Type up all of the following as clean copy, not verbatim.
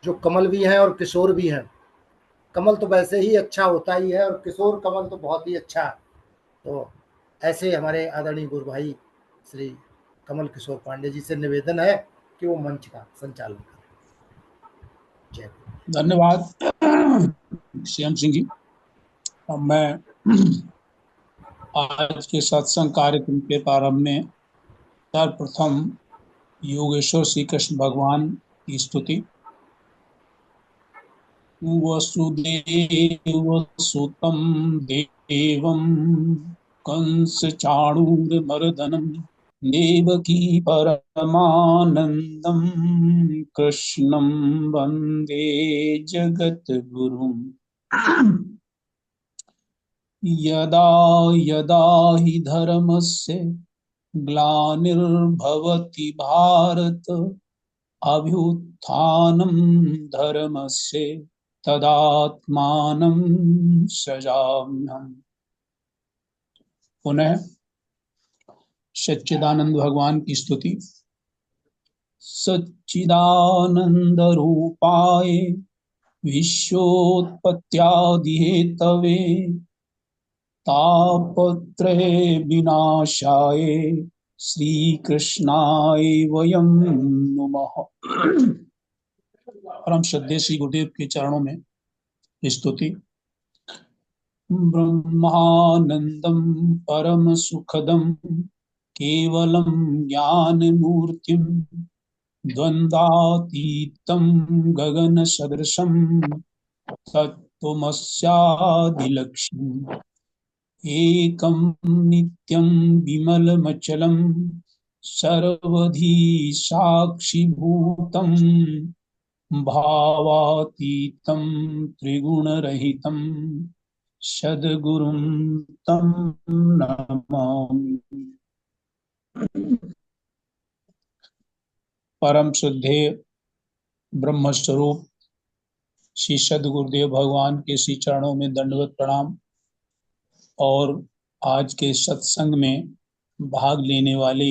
जो कमल भी हैं और किशोर भी हैं। कमल तो वैसे ही अच्छा होता ही है और किशोर कमल तो बहुत ही अच्छा है। तो ऐसे हमारे आदरणीय गुरु भाई श्री कमल किशोर पांडे जी से निवेदन है कि वो मंच का संचालन करें। जय गुरु। धन्यवाद श्याम सिंह जी। अब मैं आज के सत्संग कार्यक्रम के प्रारंभ में सर्वप्रथम योगेश्वर श्री कृष्ण भगवान की स्तुति। वसुदेव सुतं देवं कंस चाणूरमर्दनं देवकी परमानंदं कृष्णं वंदे जगद्गुरुम्। यदा यदा हि धर्मस्य ग्लानिर्भवति भारत अभ्युत्थानं धर्मस्य तदात्मानं सृजाम्यहम्। पुनः सच्चिदानंद भगवान की स्तुति। सच्चिदानंद रूपाय विश्वोत्पत्त्यादिहेतवे तापत्रय विनाशाय श्री कृष्णाय वयं नमः। परम श्रद्धेय श्री गुरुदेव के चरणों में स्तुति। ब्रह्मानंदं परम सुखदं केवलं ज्ञान मूर्तिं द्वंद्वातीतं गगन सदृशं तत्त्वमस्यादिलक्ष्यम् एकं नित्यं विमलमचलं सर्वधी साक्षिभूतं भावातीतं त्रिगुणरहितं सद्गुरुं तं नमामि। परम श्रद्धेय ब्रह्मस्वरूप श्री सद्गुरुदेव भगवान के श्री चरणों में दंडवत प्रणाम। और आज के सत्संग में भाग लेने वाले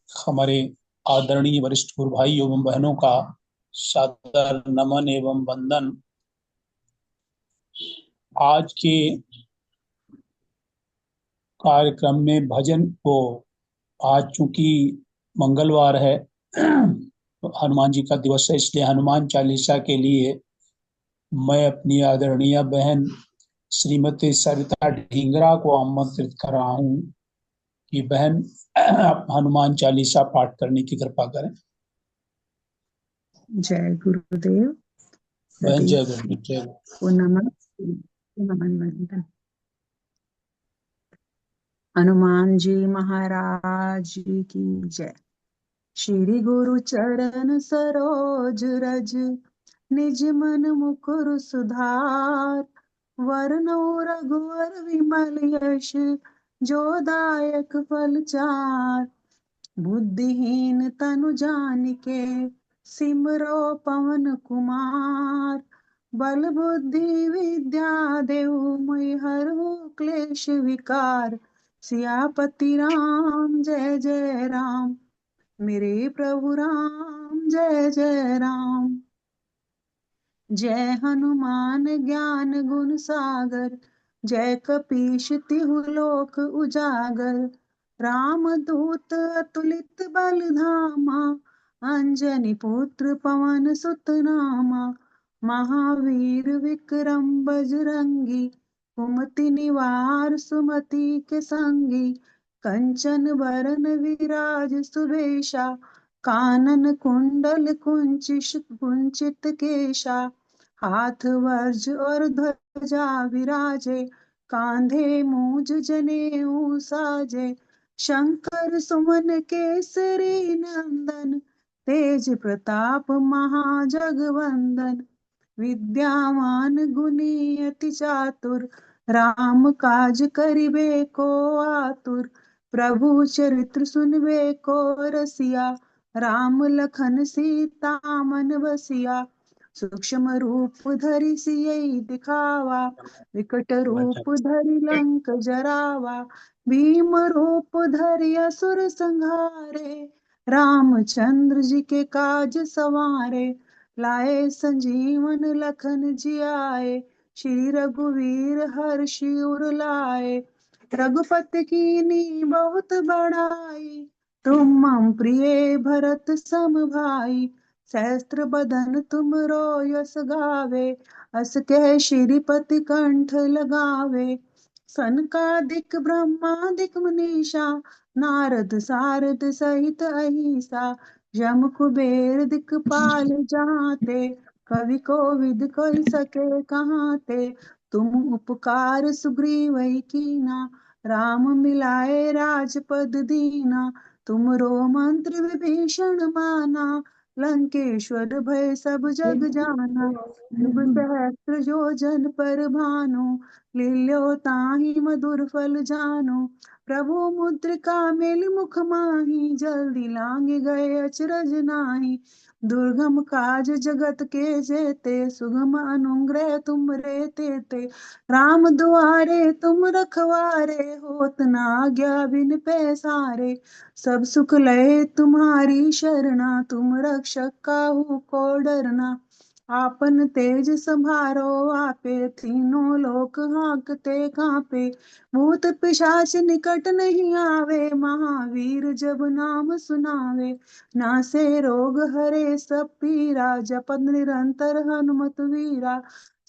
हमारे आदरणीय वरिष्ठ गुरु भाई एवं बहनों का सादर नमन एवं वंदन। आज के कार्यक्रम में भजन को, आज चूंकि मंगलवार है हनुमान जी का दिवस है, इसलिए हनुमान चालीसा के लिए मैं अपनी आदरणीय बहन श्रीमती सरिता ढींगरा को आमंत्रित कर रहा हूँ कि बहन आप हनुमान चालीसा पाठ करने की कृपा करें। जय गुरुदेव। बहन जय गुरुदेव। जय नमन। हनुमान जी महाराज की जय। श्री गुरु चरण सरोज रज निज मन मुकुर सुधार। वरनौ रघुवर विमल यश जो दायक फल चार। बुद्धिहीन तनु जानिके सिमरो पवन कुमार। बल बुद्धि विद्या देहु मोहि हरहु क्लेश विकार। सियापति राम जय जय राम मेरे प्रभु राम जय जय राम। जय हनुमान ज्ञान गुण सागर जय कपीश तिहु लोक उजागर। राम दूत अतुलित बल धामा अंजनी पुत्र पवन सुत नामा। महावीर विक्रम बजरंगी कुमति निवार सुमति के संगी। कंचन बरन विराज सुबेशा कानन कुंडल कुंचित केशा। हाथ वज्र और ध्वजा विराजे कांधे मूज जनेऊ साजे। शंकर सुमन केसरी नंदन तेज प्रताप महाजगवंदन। विद्यावान गुणी अति चातुर राम काज करिबे को आतुर। प्रभु चरित्र सुनबे को रसिया राम लखन सीता मन बसिया। सूक्ष्म रूप धरि सियहि दिखावा विकट रूप धरि लंक जरावा। भीम रूप धरि असुर संहारे रामचंद्र जी के काज सवारे। लाए संजीवन लखन जियाए, श्री रघुवीर हर्षि उर लाए। रघुपति कीन्ही बहुत बड़ाई, तुम मम प्रिय भरत सम भाई। सहस्त्र बदन तुम रो यस गावे, अस कह श्रीपति कंठ लगावे। सनकादिक ब्रह्मादिक मुनीषा, नारद सारद सहित अहिसा। यम कुबेर दिखपाल जाते, कवि कोविद कहि सके कहाते। तुम उपकार सुग्रीव कीना, राम मिलाए राजपद दीना। तुमरो मंत्र विभीषण माना, लंकेश्वर भय सब जग जाना। जुग सहस्त्र जो जन पर भानु, लील्यो ताहि मधुर फल जानु। प्रभु मुद्रिका मेलि मुख माहि, जल्दी लांघ गए अचरज नाही। दुर्गम काज जगत के जेते, सुगम अनुग्रह तुम रे तेते। राम दुआरे तुम रखवारे, होत न आज्ञा बिन पैसारे। सब सुख लहे तुम्हारी शरणा, तुम रक्षक काहू को डरना। आपन तेज संभारो आपे, तीनों लोक हाँकते कांपे। भूत पिशाच निकट नहीं आवे, महावीर जब नाम सुनावे। नासे रोग हरे सब पीरा, जपत निरंतर हनुमत वीरा।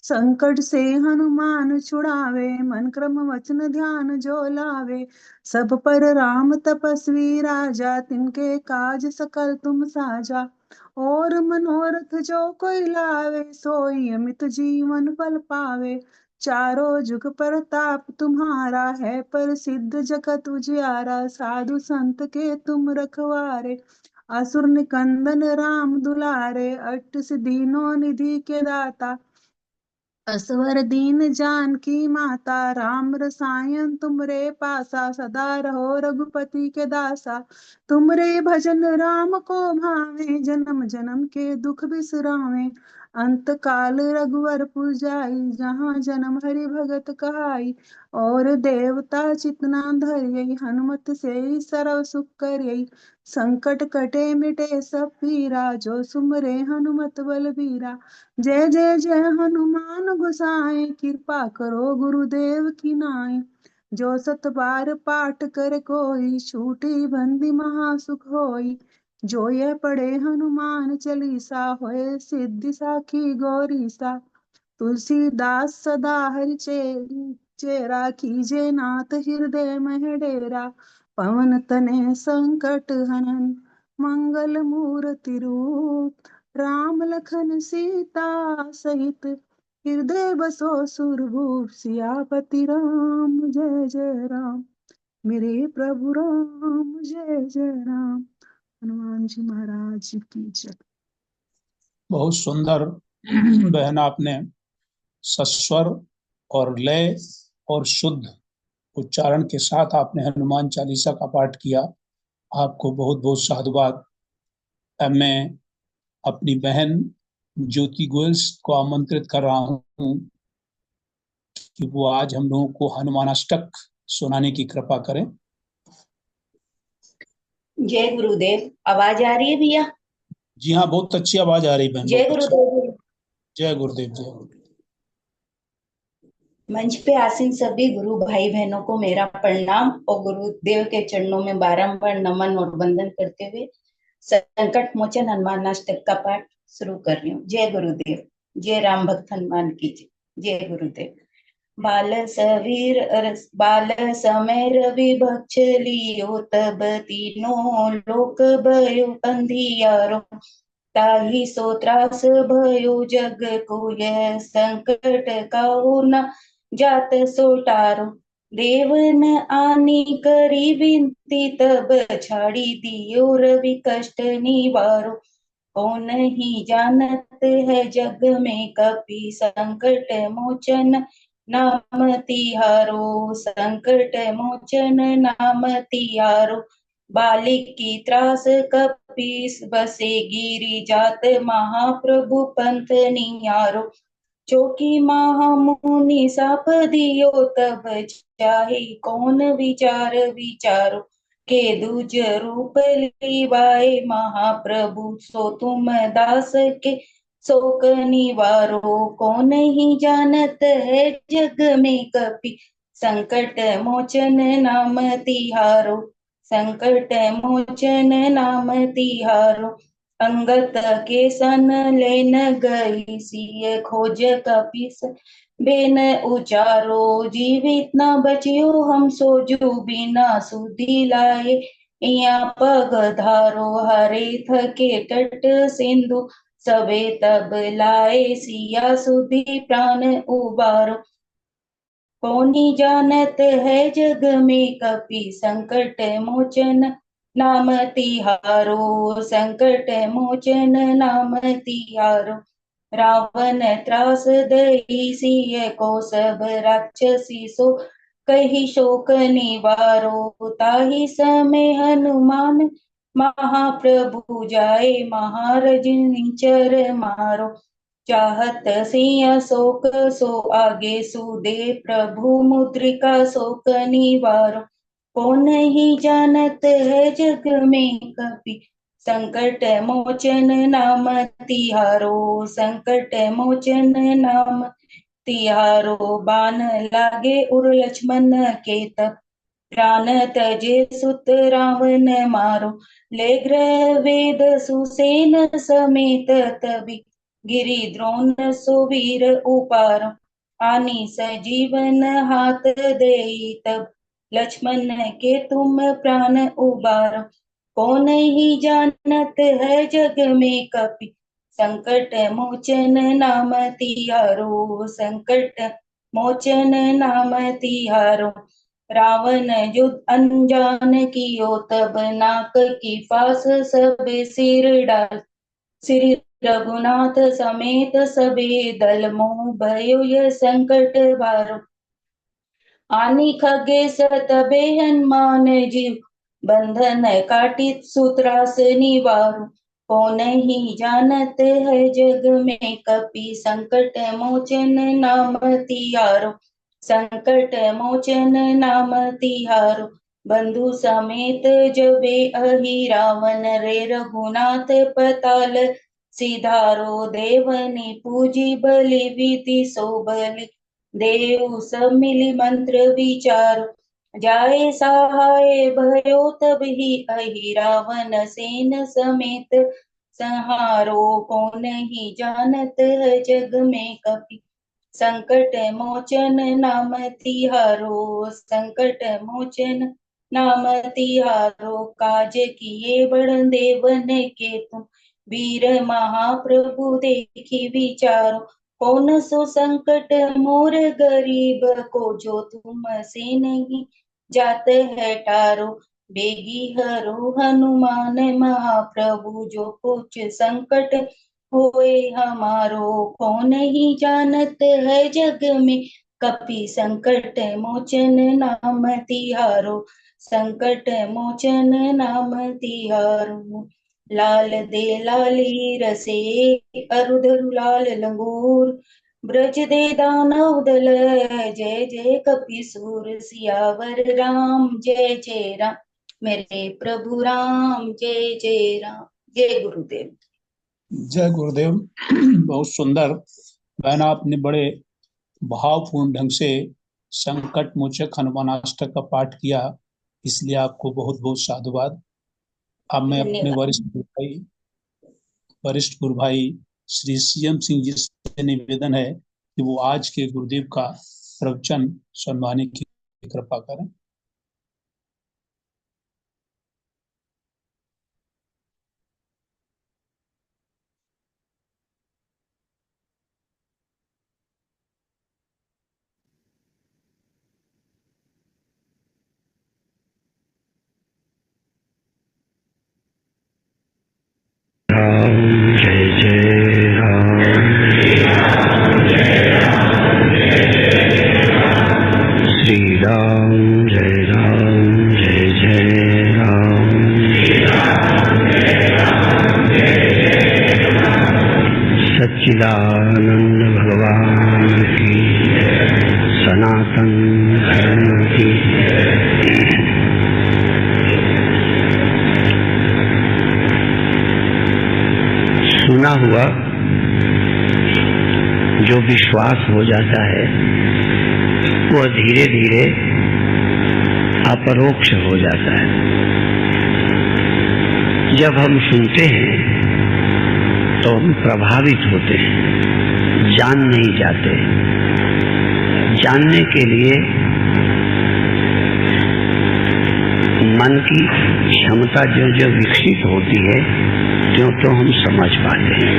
संकट से हनुमान छुड़ावे, मन क्रम वचन ध्यान जो लावे। सब पर राम तपस्वी राजा, तिनके काज सकल तुम साजा। और मनोरथ जो कोई लावे, सोई अमित जीवन फल पावे। चारों जुग परताप तुम्हारा है, प्रसिद्ध जगत उजियारा। साधु संत के तुम रखवारे, असुर निकंदन राम दुलारे। अष्ट सिद्धि नौ निधि के दाता, असवर दीन जानकी माता। राम रसायन तुमरे पासा, सदा रहो रघुपति के दासा। तुमरे भजन राम को भावे, जन्म जन्म के दुख बिसरावे। अंत काल रघुवर पुजाई, जहाँ जन्म हरि भगत कहाई। और देवता चितना धरियै, हनुमत से सर्व सुख करियै। संकट कटे मिटे सब पीरा, जो सुमरे हनुमत बलबीरा। जय जय जय हनुमान गोसाई, कृपा करो गुरुदेव की नाई। जो सत बार पाठ कर कोई, छूटी बंदी महासुख होई। जो ये पढ़े हनुमान चालीसा, होए सिद्धि साखी गौरीसा। तुलसीदास सदा हरि चेरा, कीजे नाथ हृदय मह डेरा। पवन तनय संकट हनन, मंगल मूर्ति रूप। राम लखन सीता सहित, हृदय बसो सुरभूप। सियापति राम जय जय राम, मेरे प्रभु राम जय जय राम। हनुमान जी महाराज की जय। बहुत सुंदर बहन, आपने सस्वर और लय और शुद्ध उच्चारण के साथ आपने हनुमान चालीसा का पाठ किया। आपको बहुत बहुत साधुवाद। अब मैं अपनी बहन ज्योति गोयल को आमंत्रित कर रहा हूं कि वो आज हम लोगों को हनुमानाष्टक सुनाने की कृपा करें। जय गुरुदेव। आवाज आ रही है भैया? जी हाँ, बहुत अच्छी आवाज आ रही बहन। जय गुरुदेव। जय गुरुदेव। जय गुरुदेव। मंच पे आसीन सभी गुरु भाई बहनों को मेरा प्रणाम और गुरुदेव के चरणों में बारंबार नमन और वंदन करते हुए संकट मोचन हनुमानाष्टक का पाठ शुरू कर रही हूँ। जय गुरुदेव। जय राम भक्त हनुमान की जय। जय गुरुदेव। बाल सवीर बाल समय रवि भक्ष लियो, तब तीनों लोक भयो अंधियारो। ताहि सो त्रास भयो जग को, यह संकट काहू न जात सो टारो। देव न आनी करी विनती, तब छाड़ी दियो रवि कष्ट निवारो। कौन ही जानत है जग में, कपि संकट मोचन नाम तिहारो। संकट मोचन नाम तिहारो। बालिक की त्रास कपीस, बसे गिरी जात महाप्रभु पंथ निहारो। चौकी महामुनि साप दियो, तब चाहे कौन विचार विचारो। के दूज रूप लीवाए महाप्रभु, सो तुम दास के शोक निवारो को नहीं जानत है जग में कपि, संकट मोचन नाम तिहारो, संकट मोचन नाम तिहारो। अंगत के सन लेन गई सिय खोज कपिस, बेन उचारो जीवित न बचियो हम सोजू बिना सुधी लाए। या पग धारो हरे थके तट सिंधु, सबे तब लाए सिया सुधी प्राण उबारो। कौनी जानत है जग में कपि, संकट मोचन नाम तिहारो, संकट मोचन नाम तिहारो। रावण त्रास दई सिय को सब राक्षसी सो, कही शोक निवारो ताहि समय हनुमान, महाप्रभु जाए महारज निचर मारो। चाहत सिंह शोक सो आगे सूदे, प्रभु मुद्रिका शोक निवारो। को नहीं जानत है जग में कपि, संकट मोचन नाम तिहारो, संकट मोचन नाम तिहारो। बाण लागे उर लक्ष्मण के तब, प्राण तजे सुत रावण मारो। ले ग्रह वेद सुसेन समेत तबि, गिरि द्रोण सुवीर उपारो। आनी सजीवन हाथ देई तब, लक्ष्मण के तुम प्राण उबारो। को नहीं जानत है जग में कपि, संकट मोचन नाम तिहारो, संकट मोचन नाम तिहारो। रावण युद्ध अनजान कियो तब, नाक की फास सब सिर डाल। श्री रघुनाथ समेत सबे दल, मोह भयो यह संकट भारो। आनी खगे सतबे हनुमान जीव, बंधन काटित सूत्रास निवारो। को नहीं जानत है जग में कपि, संकट मोचन नाम तिहारो, संकट मोचन नाम तिहारो। बंधु समेत जबे अहि रावण, रे रघुनाथ पताल सिधारो। देवनी पूजी बलि विधि सो बलि, देव सब मिली मंत्र विचारो। जाए सहाय भयो तब ही अहि रावण, सेन समेत संहारो। को नहीं जानत है जग में कपि, संकट मोचन नाम तिहारो, संकट मोचन नाम तिहारो। काज किए बड़ देवन के तुम, वीर महाप्रभु देखी विचारो। कौन सो संकट मोर गरीब को, जो तुम से नहीं जात है टारो। बेगी हरो हनुमान महाप्रभु, जो कुछ संकट होए हमारो। को नहीं जानत है जग में कपि, संकट मोचन नाम तिहारो, संकट मोचन नाम तिहारो। लाल दे लाली रसे अरुधरु लाल लंगूर, ब्रज दे दानव दल, जय जय कपीसूर। सियावर राम जय जय राम, मेरे प्रभु राम जय जय राम। जय गुरुदेव। जय गुरुदेव। बहुत सुंदर बहन, आपने बड़े भावपूर्ण ढंग से संकट मोचक हनुमानाष्टक का पाठ किया, इसलिए आपको बहुत बहुत साधुवाद। अब मैं अपने वरिष्ठ गुरु भाई श्री सीएम सिंह जी से निवेदन है कि वो आज के गुरुदेव का प्रवचन सुनवाने की कृपा करें। जय जय राम, श्री राम जय राम, जय जय राम, सच्चिदानंद भगवान की, सनातन धर्म की। सुना हुआ जो विश्वास हो जाता है वो धीरे धीरे अपरोक्ष हो जाता है। जब हम सुनते हैं तो हम प्रभावित होते हैं, जान नहीं जाते। जानने के लिए मन की क्षमता जो जो विकसित होती है त्यों तो हम समझ पाते हैं।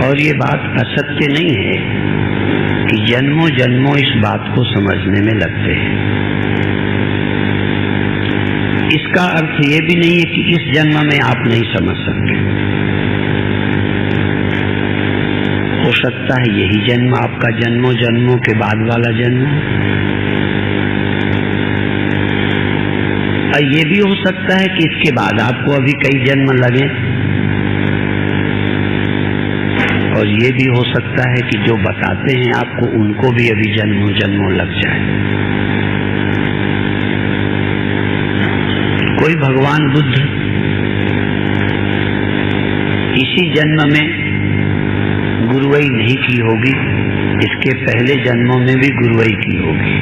और ये बात असत्य नहीं है कि जन्मों जन्मों इस बात को समझने में लगते हैं। इसका अर्थ ये भी नहीं है कि इस जन्म में आप नहीं समझ सकते। हो सकता है यही जन्म आपका जन्मों जन्मों के बाद वाला जन्म, और ये भी हो सकता है कि इसके बाद आपको अभी कई जन्म लगे, और ये भी हो सकता है कि जो बताते हैं आपको उनको भी अभी जन्मों जन्मों लग जाए। कोई भगवान बुद्ध इसी जन्म में गुरुवाई नहीं की होगी, इसके पहले जन्मों में भी गुरुवाई की होगी।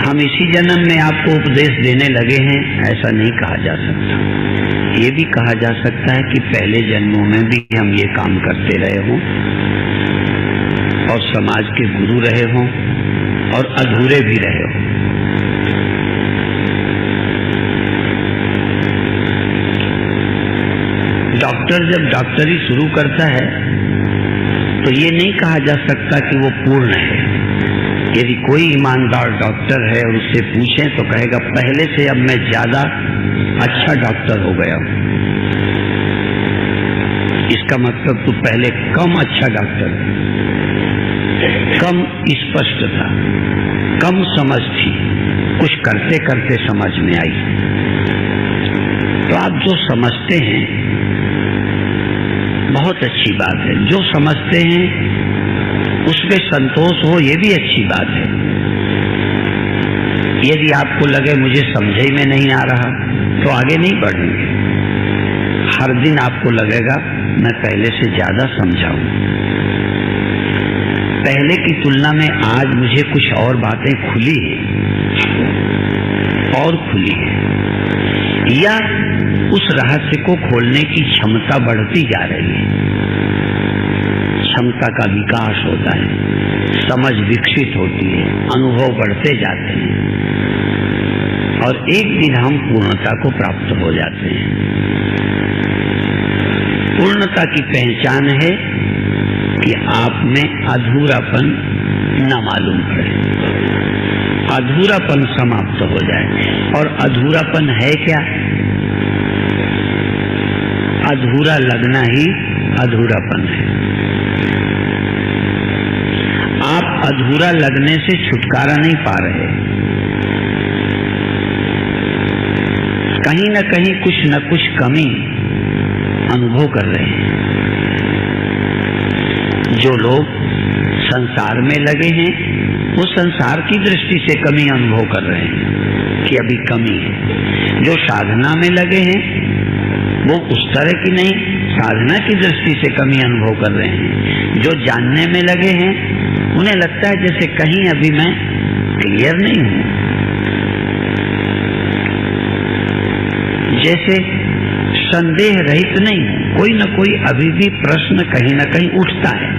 हम इसी जन्म में आपको उपदेश देने लगे हैं ऐसा नहीं कहा जा सकता। ये भी कहा जा सकता है कि पहले जन्मों में भी हम ये काम करते रहे हों और समाज के गुरु रहे हों और अधूरे भी रहे हों। डॉक्टर जब डॉक्टरी शुरू करता है तो ये नहीं कहा जा सकता कि वो पूर्ण है। यदि कोई ईमानदार डॉक्टर है और उससे पूछें तो कहेगा पहले से अब मैं ज्यादा अच्छा डॉक्टर हो गया हूं। इसका मतलब तो पहले कम अच्छा डॉक्टर, कम स्पष्ट था, कम समझ थी, कुछ करते करते समझ में आई। तो आप जो समझते हैं बहुत अच्छी बात है, जो समझते हैं उसमें संतोष हो ये भी अच्छी बात है। यदि आपको लगे मुझे समझ में नहीं आ रहा तो आगे नहीं बढ़ेंगे। हर दिन आपको लगेगा मैं पहले से ज्यादा समझा हूं, पहले की तुलना में आज मुझे कुछ और बातें खुली हैं और खुली है, या उस रहस्य को खोलने की क्षमता बढ़ती जा रही है। क्षमता का विकास होता है, समझ विकसित होती है, अनुभव बढ़ते जाते हैं और एक दिन हम पूर्णता को प्राप्त हो जाते हैं। पूर्णता की पहचान है कि आप में अधूरापन न मालूम पड़े, अधूरापन समाप्त हो जाए। और अधूरापन है क्या? अधूरा लगना ही अधूरापन है। आप अधूरा लगने से छुटकारा नहीं पा रहे, कहीं न कहीं कुछ न कुछ कमी अनुभव कर रहे हैं। जो लोग संसार में लगे हैं वो संसार की दृष्टि से कमी अनुभव कर रहे हैं कि अभी कमी है। जो साधना में लगे हैं वो उस तरह की नहीं, साधना की दृष्टि से कमी अनुभव कर रहे हैं। जो जानने में लगे हैं उन्हें लगता है जैसे कहीं अभी मैं क्लियर नहीं हूं, जैसे संदेह रहित नहीं, कोई न कोई अभी भी प्रश्न कहीं न कहीं उठता है,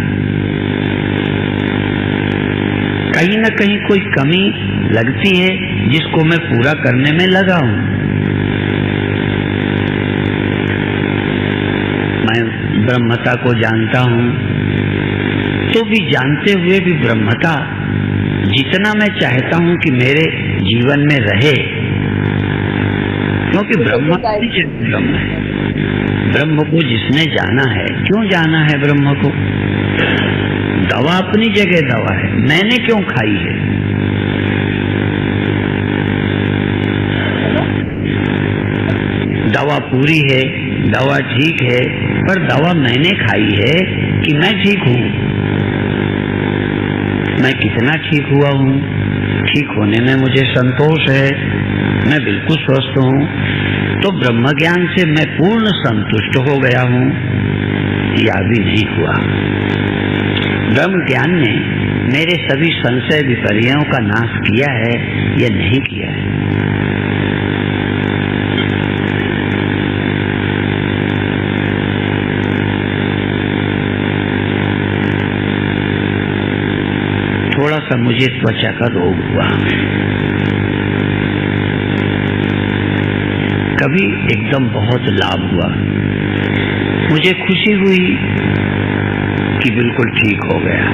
कहीं न कहीं कोई कमी लगती है जिसको मैं पूरा करने में लगा हूं। मैं ब्रह्मता को जानता हूं तो भी जानते हुए भी ब्रह्मता जितना मैं चाहता हूं कि मेरे जीवन में रहे, क्योंकि ब्रह्म ब्रह्म है। ब्रह्म को जिसने जाना है, क्यों जाना है ब्रह्म को? दवा अपनी जगह दवा है, मैंने क्यों खाई है? दवा पूरी है, दवा ठीक है, पर दवा मैंने खाई है कि मैं ठीक हूं? मैं कितना ठीक हुआ हूं? ठीक होने में मुझे संतोष है, मैं बिल्कुल स्वस्थ हूं। तो ब्रह्म ज्ञान से मैं पूर्ण संतुष्ट हो गया हूं या भी नहीं हुआ। ब्रह्म ज्ञान ने मेरे सभी संशय विपर्यों का नाश किया है या नहीं किया है। थोड़ा सा मुझे त्वचा का रोग हुआ, कभी एकदम बहुत लाभ हुआ। मुझे खुशी हुई कि बिल्कुल ठीक हो गया।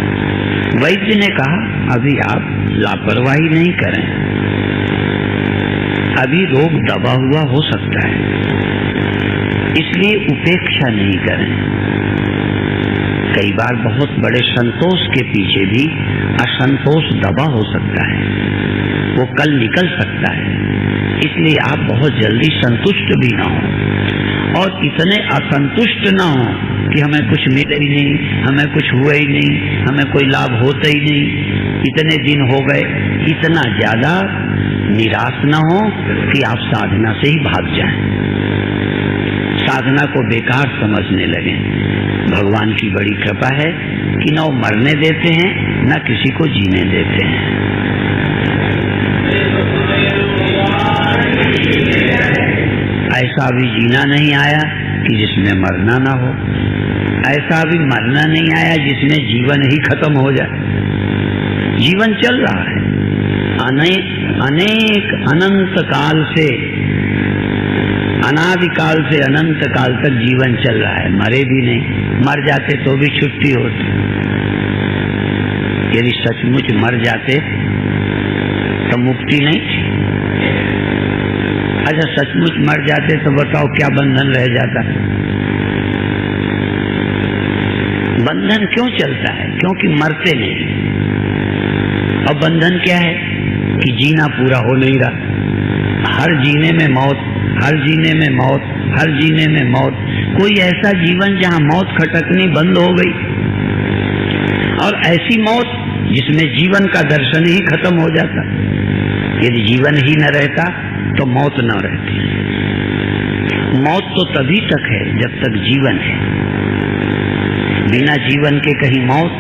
वैद्य ने कहा अभी आप लापरवाही नहीं करें, अभी रोग दबा हुआ हो सकता है, इसलिए उपेक्षा नहीं करें। कई बार बहुत बड़े संतोष के पीछे भी असंतोष दबा हो सकता है, वो कल निकल सकता है, इसलिए आप बहुत जल्दी संतुष्ट भी ना हो और इतने असंतुष्ट ना हो कि हमें कुछ मिले ही नहीं, हमें कुछ हुआ ही नहीं, हमें कोई लाभ होता ही नहीं, इतने दिन हो गए, इतना ज्यादा निराश ना हो कि आप साधना से ही भाग जाएं, साधना को बेकार समझने लगे। भगवान की बड़ी कृपा है कि न वो मरने देते हैं न किसी को जीने देते हैं। ऐसा भी जीना नहीं आया कि जिसमें मरना ना हो, ऐसा भी मरना नहीं आया जिसमें जीवन ही खत्म हो जाए। जीवन चल रहा है, अनेक अनंत काल से, अनादिकाल से अनंत काल तक जीवन चल रहा है, मरे भी नहीं। मर जाते तो भी छुट्टी होती, यदि सचमुच मर जाते तो मुक्ति नहीं थी। अच्छा सचमुच मर जाते तो बताओ क्या बंधन रह जाता है? बंधन क्यों चलता है? क्योंकि मरते नहीं। और बंधन क्या है कि जीना पूरा हो नहीं रहा, हर जीने में मौत, हर जीने में मौत, हर जीने में मौत। कोई ऐसा जीवन जहां मौत खटकनी बंद हो गई, और ऐसी मौत जिसमें जीवन का दर्शन ही खत्म हो जाता। यदि जीवन ही न रहता तो मौत न रहती। मौत तो तभी तक है जब तक जीवन है, बिना जीवन के कहीं मौत,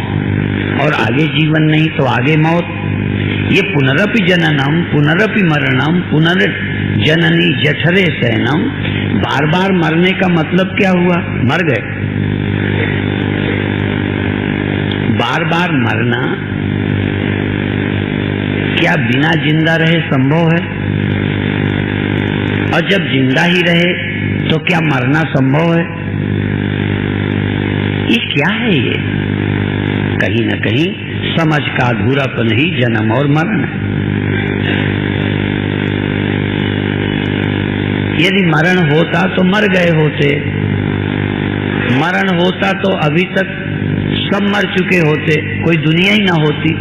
और आगे जीवन नहीं तो आगे मौत। ये पुनरपि जननम पुनरपि मरणम पुनर्जननी जठरे शयनम, बार बार मरने का मतलब क्या हुआ? मर गए। बार बार मरना क्या बिना जिंदा रहे संभव है? और जब जिंदा ही रहे तो क्या मरना संभव है? ये क्या है? ये कहीं न कहीं समझ का अधूरापन ही जन्म और मरण है। यदि मरण होता तो मर गए होते, मरण होता तो अभी तक सब मर चुके होते, कोई दुनिया ही ना होती।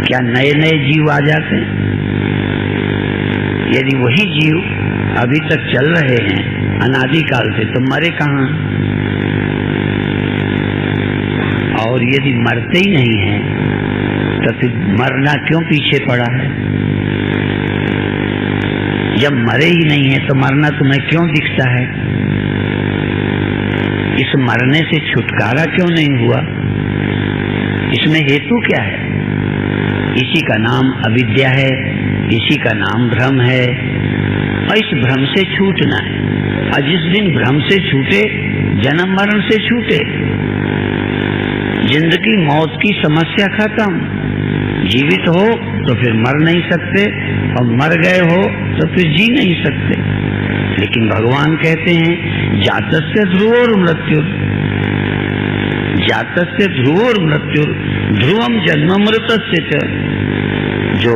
क्या नए नए जीव आ जाते? यदि वही जीव अभी तक चल रहे हैं अनादिकाल से तो मरे कहाँ? और यदि मरते ही नहीं हैं तो फिर मरना क्यों पीछे पड़ा है? जब मरे ही नहीं है तो मरना तुम्हें क्यों दिखता है? इस मरने से छुटकारा क्यों नहीं हुआ? इसमें हेतु क्या है? इसी का नाम अविद्या है, इसी का नाम भ्रम है, और इस भ्रम से छूटना है। और जिस दिन भ्रम से छूटे, जन्म मरण से छूटे, जिंदगी मौत की समस्या खत्म। जीवित हो तो फिर मर नहीं सकते, और मर गए हो तो फिर जी नहीं सकते। लेकिन भगवान कहते हैं जातस्य ध्रुवोर मृत्युर, जातस्य ध्रुवोर मृत्युर ध्रुवम जन्ममृतस्य च। जो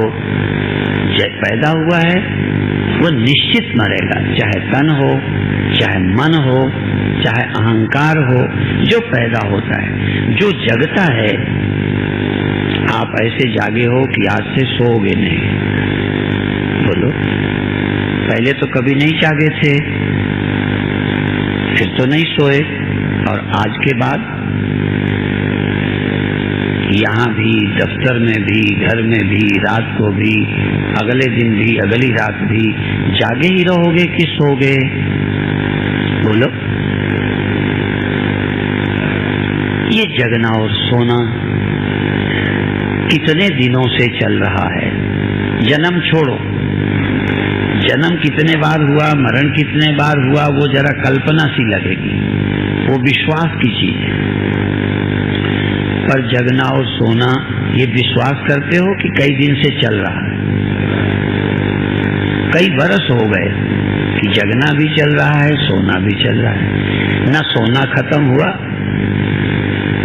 पैदा हुआ है वो निश्चित मरेगा, चाहे तन हो, चाहे मन हो, चाहे अहंकार हो। जो पैदा होता है, जो जगता है, आप ऐसे जागे हो कि आज से सोओगे नहीं। बोलो, पहले तो कभी नहीं जागे थे, फिर तो नहीं सोए, और आज के बाद यहाँ भी, दफ्तर में भी, घर में भी, रात को भी, अगले दिन भी, अगली रात भी जागे ही रहोगे कि सोगे? बोलो। ये जगना और सोना कितने दिनों से चल रहा है। जन्म छोड़ो, जन्म कितने बार हुआ, मरण कितने बार हुआ, वो जरा कल्पना सी लगेगी, वो विश्वास की चीज है। पर जगना और सोना ये विश्वास करते हो कि कई दिन से चल रहा है, कई बरस हो गए कि जगना भी चल रहा है, सोना भी चल रहा है। ना सोना खत्म हुआ,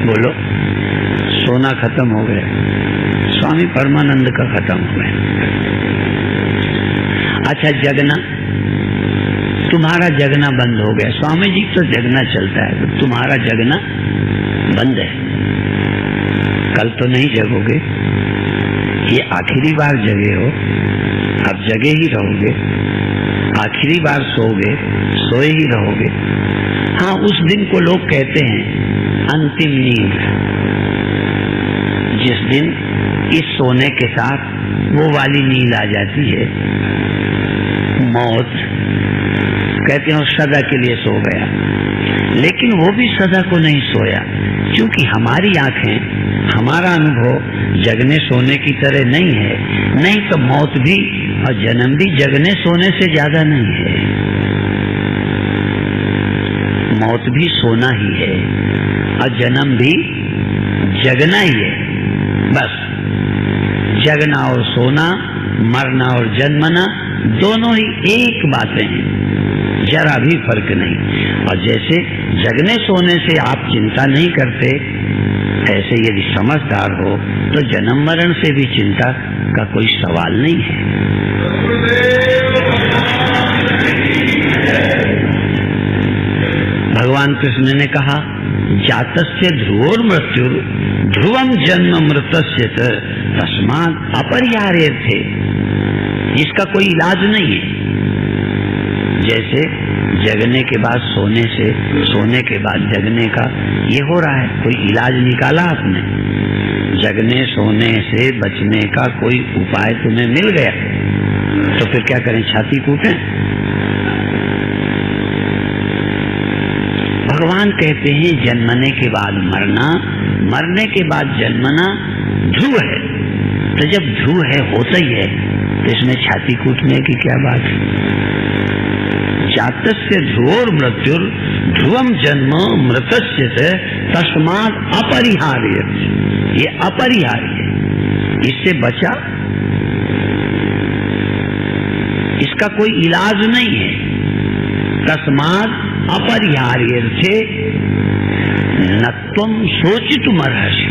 बोलो, सोना खत्म हो गया, स्वामी परमानंद का खत्म हो गया। अच्छा, जगना, तुम्हारा जगना बंद हो गया। स्वामी जी तो जगना चलता है, तो तुम्हारा जगना बंद है। कल तो नहीं जगोगे, ये आखिरी बार जगे हो, अब जगे ही रहोगे। आखिरी बार सोओगे, सोए ही रहोगे। हाँ, उस दिन को लोग कहते हैं अंतिम नींद, जिस दिन इस सोने के साथ वो वाली नींद आ जाती है, मौत। कहते हैं सदा के लिए सो गया, लेकिन वो भी सदा को नहीं सोया, क्योंकि हमारी आंखें, हमारा अनुभव जगने सोने की तरह नहीं है। नहीं तो मौत भी और जन्म भी जगने सोने से ज्यादा नहीं है। मौत भी सोना ही है और जन्म भी जगना ही है। बस जगना और सोना, मरना और जन्मना दोनों ही एक बातें हैं, जरा भी फर्क नहीं। और जैसे जगने सोने से आप चिंता नहीं करते, ऐसे यदि समझदार हो तो जन्म मरण से भी चिंता का कोई सवाल नहीं है। भगवान कृष्ण ने कहा, जातस्य ध्रुवोर मृत्यु ध्रुवम जन्म मृतस्य तस्मात् अपरिहार्यर्थे, जिसका कोई इलाज नहीं है। जैसे जगने के बाद सोने से, सोने के बाद जगने का ये हो रहा है, कोई इलाज निकाला आपने? जगने सोने से बचने का कोई उपाय तुम्हें मिल गया, तो फिर क्या करें, छाती कूटें? भगवान कहते हैं जन्मने के बाद मरना, मरने के बाद जन्मना ध्रुव है। तो जब ध्रुव है, होता ही है, तो इसमें छाती कूटने की क्या बात है? जातस्य ध्रुवोर मृत्यु ध्रुवम जन्म मृतस्य तस्मात् अपरिहार्य, ये अपरिहार्य है, इससे बचा, इसका कोई इलाज नहीं है। तस्मात् अपरिहार्य थे नत्वम सोचितुमर्हसि,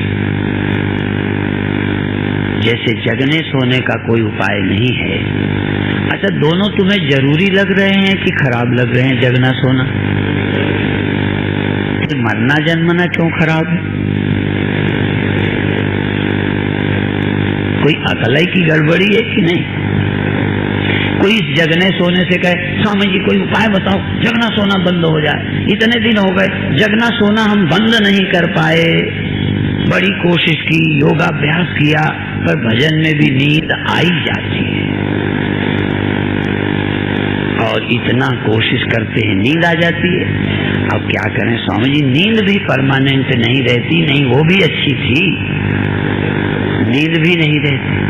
जैसे जगने सोने का कोई उपाय नहीं है। अच्छा, दोनों तुम्हें जरूरी लग रहे हैं कि खराब लग रहे हैं, जगना सोना? तो मरना जन्मना क्यों खराब है? कोई अकलाई की गड़बड़ी है कि नहीं? कोई इस जगने सोने से कहे, स्वामी जी कोई उपाय बताओ, जगना सोना बंद हो जाए। इतने दिन हो गए जगना सोना हम बंद नहीं कर पाए, बड़ी कोशिश की, योगाभ्यास किया, पर भजन में भी नींद आई जाती है। और इतना कोशिश करते हैं, नींद आ जाती है। अब क्या करें स्वामी जी, नींद भी परमानेंट नहीं रहती। नहीं, वो भी अच्छी थी, नींद भी नहीं रहती।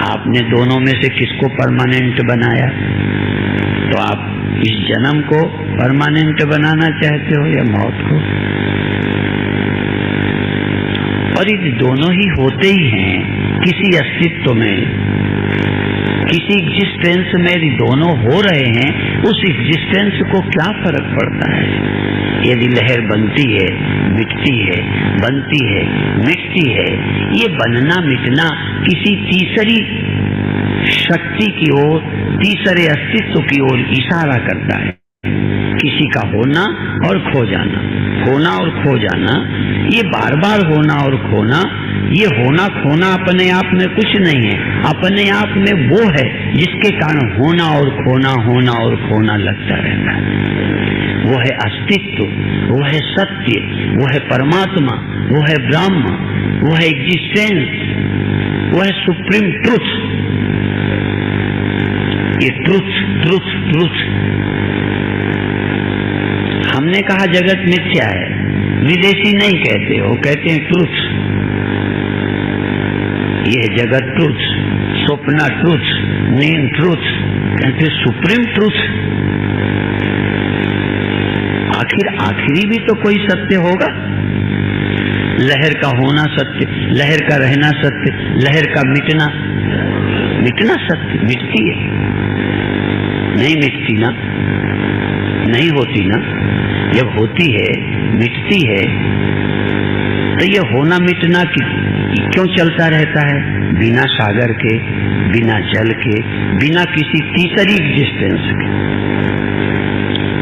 आपने दोनों में से किसको परमानेंट बनाया? तो आप इस जन्म को परमानेंट बनाना चाहते हो या मौत को? और ये दोनों ही होते ही हैं किसी अस्तित्व में, किसी एग्जिस्टेंस में यदि दोनों हो रहे हैं, उस एग्जिस्टेंस को क्या फर्क पड़ता है? यदि लहर बनती है, मिटती है, बनती है, मिटती है, ये बनना मिटना किसी तीसरी शक्ति की ओर, तीसरे अस्तित्व की ओर इशारा करता है। किसी का होना और खो जाना, होना और खो जाना, ये बार बार होना और खोना, ये होना खोना अपने आप में कुछ नहीं है। अपने आप में वो है जिसके कारण होना और खोना लगता रहता है। वो है अस्तित्व, वो है सत्य, वो है परमात्मा, वो है ब्रह्म, वो है एग्जिस्टेंस, वो है सुप्रीम ट्रुथ। ये ट्रुथ ट्रुथ ट्रुथ। हमने कहा जगत मिथ्या है, विदेशी नहीं कहते, वो कहते हैं ट्रुथ। ये जगत ट्रुथ, स्वप्ना ट्रुथ, नींद ट्रुथ, कहते सुप्रीम ट्रुथ। आखिर आखिरी भी तो कोई सत्य होगा। लहर का होना सत्य, लहर का रहना सत्य, लहर का मिटना, मिटना सत्य। मिटती है? नहीं मिटती ना, नहीं होती ना। जब होती है, मिटती है, तो ये होना मिटना क्यों चलता रहता है? बिना सागर के, बिना जल के, बिना किसी तीसरी एग्जिस्टेंस के।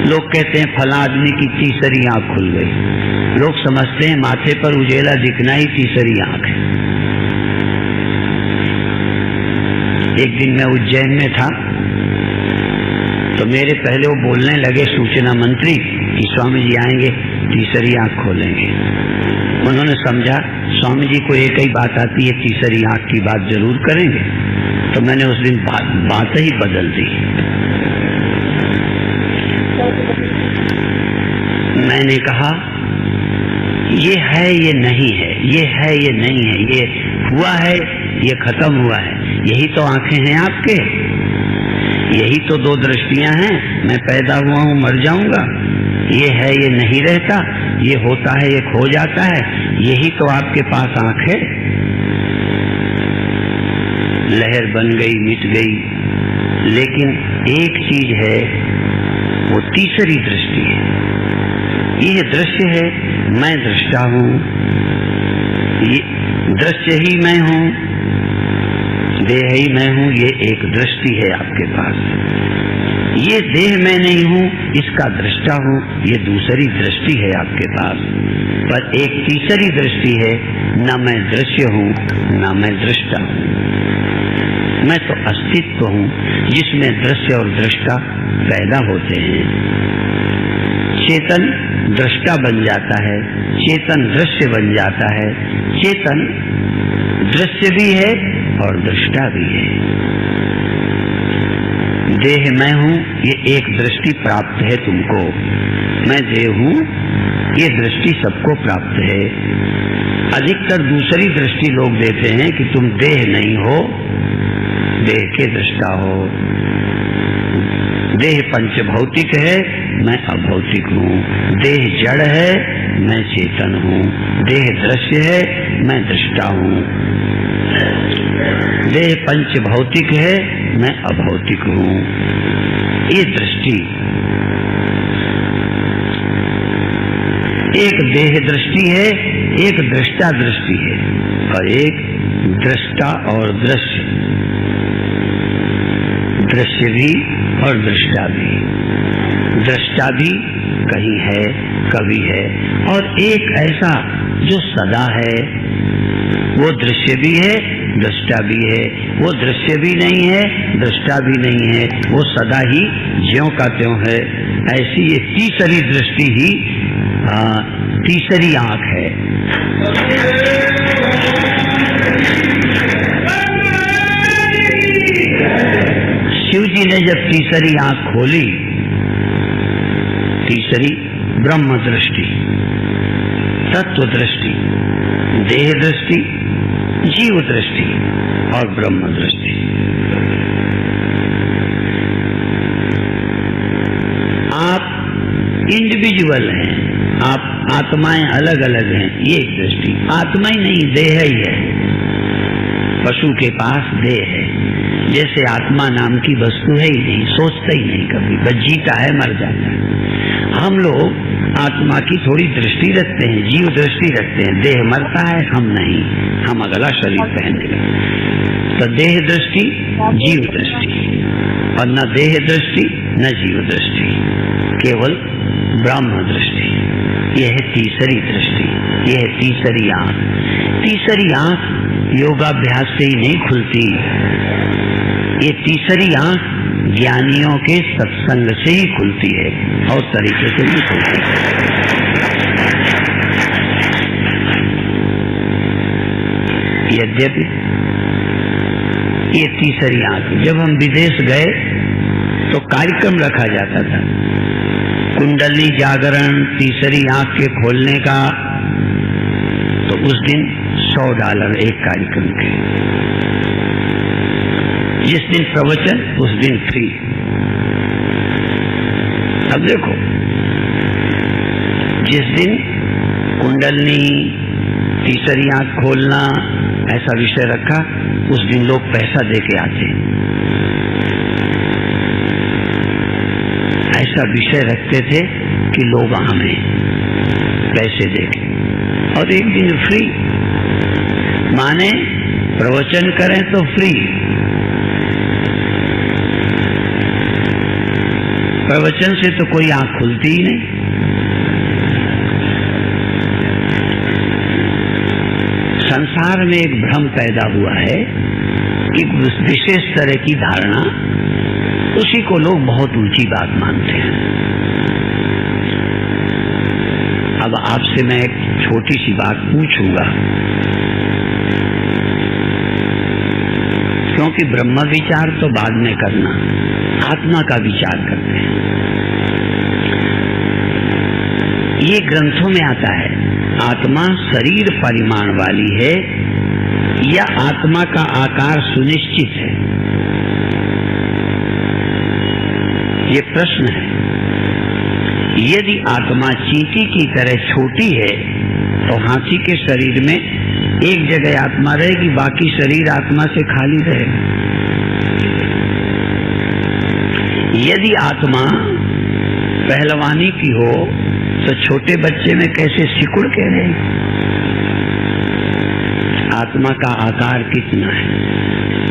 लोग कहते हैं फला आदमी की तीसरी आंख खुल गई। लोग समझते हैं माथे पर उजेला दिखना ही तीसरी आंख है। एक दिन मैं उज्जैन में था, तो मेरे पहले वो बोलने लगे सूचना मंत्री कि स्वामी जी आएंगे, तीसरी आंख खोलेंगे। उन्होंने समझा स्वामी जी को एक ही बात आती है, तीसरी आंख की बात जरूर करेंगे। तो मैंने उस दिन बात ही बदल दी। मैंने कहा ये है, ये नहीं है, ये है, ये नहीं है, ये हुआ है, ये खत्म हुआ है। यही तो आंखें हैं आपके, यही तो दो दृष्टियां हैं। मैं पैदा हुआ हूं, मर जाऊंगा। ये है, ये नहीं रहता, ये होता है, ये खो जाता है। यही तो आपके पास आंख है। लहर बन गई, मिट गई, लेकिन एक चीज है, वो तीसरी दृष्टि है। ये दृश्य है, मैं दृष्टा हूं, ये दृश्य ही मैं हूं, देह ही मैं हूं। ये एक दृष्टि है आपके पास। ये देह मैं नहीं हूं, इसका दृष्टा हूं, ये दूसरी दृष्टि है आपके पास। पर एक तीसरी दृष्टि है, न मैं दृश्य हूं, न मैं दृष्टा हूं। मैं तो अस्तित्व हूं, जिसमें दृश्य और दृष्टा पैदा होते हैं। चेतन दृष्टा बन जाता है, चेतन दृश्य बन जाता है। चेतन दृश्य भी है और दृष्टा भी है। देह मैं हूं, ये एक दृष्टि प्राप्त है तुमको। मैं देह हूं, ये दृष्टि सबको प्राप्त है। अधिकतर दूसरी दृष्टि लोग देते हैं कि तुम देह नहीं हो, देह के दृष्टा हो। देह पंचभौतिक है, मैं अभौतिक हूँ। देह जड़ है, मैं चेतन हूँ। देह दृश्य है, मैं दृष्टा हूँ। देह पंचभौतिक है, मैं अभौतिक हूँ। ये दृष्टि, एक देह दृष्टि है, एक दृष्टा दृष्टि है, और एक दृष्टा और दृश्य। दृश्य भी और दृष्टा भी। दृष्टा भी कहीं है, कभी है, और एक ऐसा जो सदा है। वो दृश्य भी है, दृष्टा भी है। वो दृश्य भी नहीं है, दृष्टा भी नहीं है, वो सदा ही ज्यों का त्यों है। ऐसी ये तीसरी दृष्टि ही तीसरी आंख है। शिव जी ने जब तीसरी आंख खोली, तीसरी ब्रह्म दृष्टि, तत्व दृष्टि, देह दृष्टि, जीव दृष्टि और ब्रह्म दृष्टि। आप इंडिविजुअल हैं, आप आत्माएं अलग अलग हैं, ये एक दृष्टि। आत्मा ही नहीं, देह ही है। पशु के पास देह है, जैसे आत्मा नाम की वस्तु है ही नहीं, सोचता ही नहीं कभी, बस जीता है, मर जाता है। हम लोग आत्मा की थोड़ी दृष्टि रखते हैं, जीव दृष्टि रखते हैं। देह मरता है, हम नहीं, हम अगला शरीर पहनते हैं। तो देह दृष्टि, जीव दृष्टि, और न देह दृष्टि न जीव दृष्टि, केवल ब्रह्म दृष्टि। यह है तीसरी दृष्टि, यह है तीसरी आंख। तीसरी आंख योगाभ्यास से ही नहीं खुलती। ये तीसरी आंख ज्ञानियों के सत्संग से ही खुलती है और तरीके से नहीं खुलती। यद्यपि ये तीसरी आंख, जब हम विदेश गए तो कार्यक्रम रखा जाता था, कुंडली जागरण, तीसरी आंख के खोलने का, तो उस दिन $100 एक कार्यक्रम के। जिस दिन प्रवचन उस दिन फ्री। अब देखो, जिस दिन कुंडलनी, तीसरी आंख खोलना ऐसा विषय रखा, उस दिन लोग पैसा दे के आते हैं। ऐसा विषय रखते थे कि लोग आए पैसे दे के, और एक दिन फ्री, माने प्रवचन करें तो फ्री। प्रवचन से तो कोई आंख खुलती ही नहीं। संसार में एक भ्रम पैदा हुआ है, एक विशेष तरह की धारणा, उसी को लोग बहुत ऊंची बात मानते हैं। अब आपसे मैं एक छोटी सी बात पूछूंगा, क्योंकि ब्रह्म विचार तो बाद में करना, आत्मा का विचार करते हैं। ये ग्रंथों में आता है, आत्मा शरीर परिमाण वाली है या आत्मा का आकार सुनिश्चित है? ये प्रश्न है। यदि आत्मा चींटी की तरह छोटी है तो हाथी के शरीर में एक जगह आत्मा रहेगी, बाकी शरीर आत्मा से खाली रहेगा। यदि आत्मा पहलवानी की हो तो छोटे बच्चे में कैसे सिकुड़ के रहेगी? आत्मा का आकार कितना है?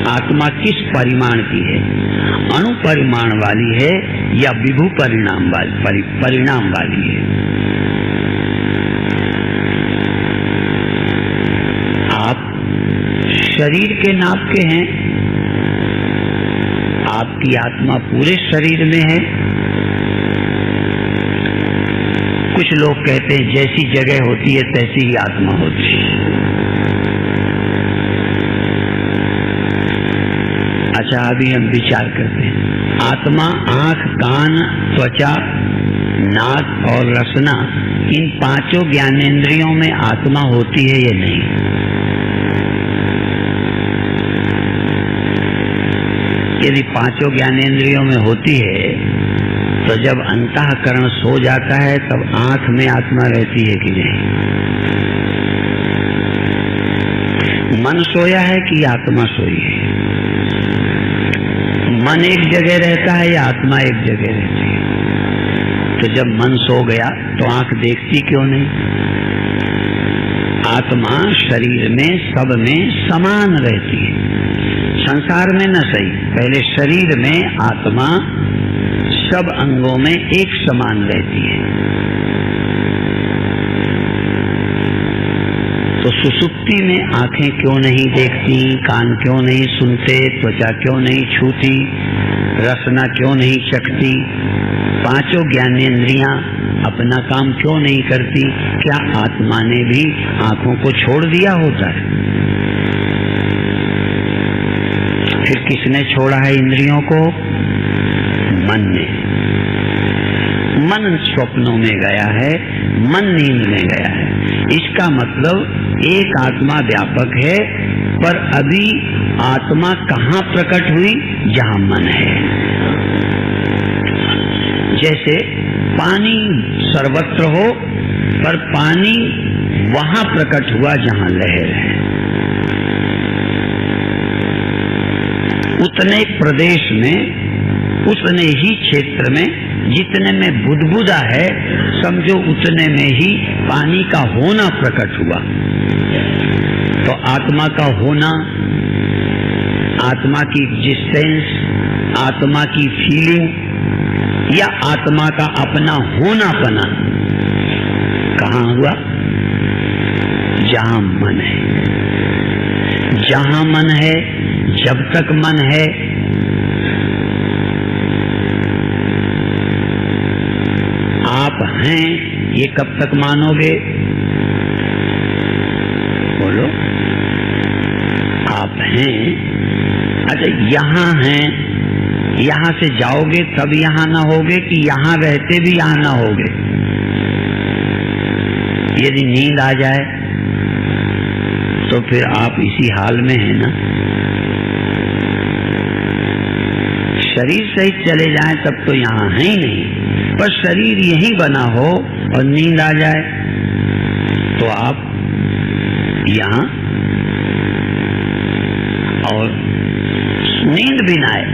आत्मा किस परिमाण की है? अणु परिमाण वाली है या विभु परिणाम वाली है? आप शरीर के नाप के हैं, आपकी आत्मा पूरे शरीर में है। कुछ लोग कहते हैं जैसी जगह होती है तैसी ही आत्मा होती है। अच्छा, अभी हम विचार करते हैं, आत्मा आंख, कान, त्वचा, नाक और रसना, इन पांचों ज्ञानेंद्रियों में आत्मा होती है या नहीं? यदि पांचों ज्ञानेंद्रियों में होती है तो जब अंतःकरण सो जाता है तब आंख में आत्मा रहती है कि नहीं? मन सोया है कि आत्मा सोई है? मन एक जगह रहता है या आत्मा एक जगह रहती है? तो जब मन सो गया तो आंख देखती क्यों नहीं? आत्मा शरीर में सब में समान रहती है, संसार में न सही, पहले शरीर में आत्मा सब अंगों में एक समान रहती है। तो सुसुप्ति में आंखें क्यों नहीं देखती, कान क्यों नहीं सुनते, त्वचा क्यों नहीं छूती, रसना क्यों नहीं चखती, पांचों ज्ञानेंद्रियां अपना काम क्यों नहीं करती? क्या आत्मा ने भी आंखों को छोड़ दिया होता है? फिर किसने छोड़ा है इंद्रियों को? मन ने। मन स्वप्नों में गया है, मन नींद में गया है। इसका मतलब एक आत्मा व्यापक है, पर अभी आत्मा कहाँ प्रकट हुई? जहाँ मन है। जैसे पानी सर्वत्र हो, पर पानी वहां प्रकट हुआ जहाँ लहर है। उतने प्रदेश में, उतने ही क्षेत्र में जितने में बुदबुदा है, समझो उतने में ही पानी का होना प्रकट हुआ। तो आत्मा का होना, आत्मा की एग्जिस्टेंस, आत्मा की फीलिंग या आत्मा का अपना होना पना कहाँ हुआ? जहां मन है। जहां मन है, जब तक मन है कब तक मानोगे? बोलो। आप हैं, अच्छा यहाँ हैं, यहाँ से जाओगे तब यहाँ ना होगे कि यहाँ रहते भी यहाँ ना होगे? यदि नींद आ जाए तो फिर आप इसी हाल में हैं ना। शरीर सहित चले जाएं तब तो यहाँ है ही नहीं, पर शरीर यहीं बना हो और नींद आ जाए तो आप यहाँ, और नींद भी ना आए,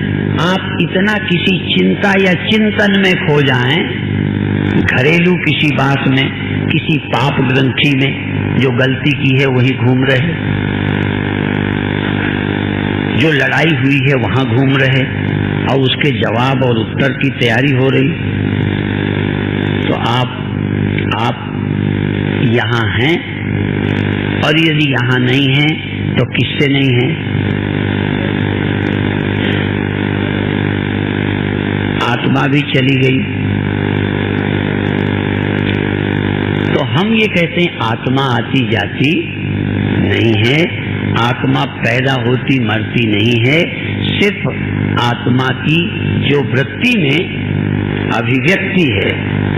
आप इतना किसी चिंता या चिंतन में खो जाएं, घरेलू किसी बात में, किसी पाप ग्रंथि में, जो गलती की है वही घूम रहे, जो लड़ाई हुई है वहां घूम रहे और उसके जवाब और उत्तर की तैयारी हो रही, तो आप यहाँ हैं, और यदि यहाँ नहीं हैं तो किससे नहीं हैं? आत्मा भी चली गई। तो हम ये कहते हैं आत्मा आती जाती नहीं है, आत्मा पैदा होती मरती नहीं है, सिर्फ आत्मा की जो वृत्ति में अभिव्यक्ति है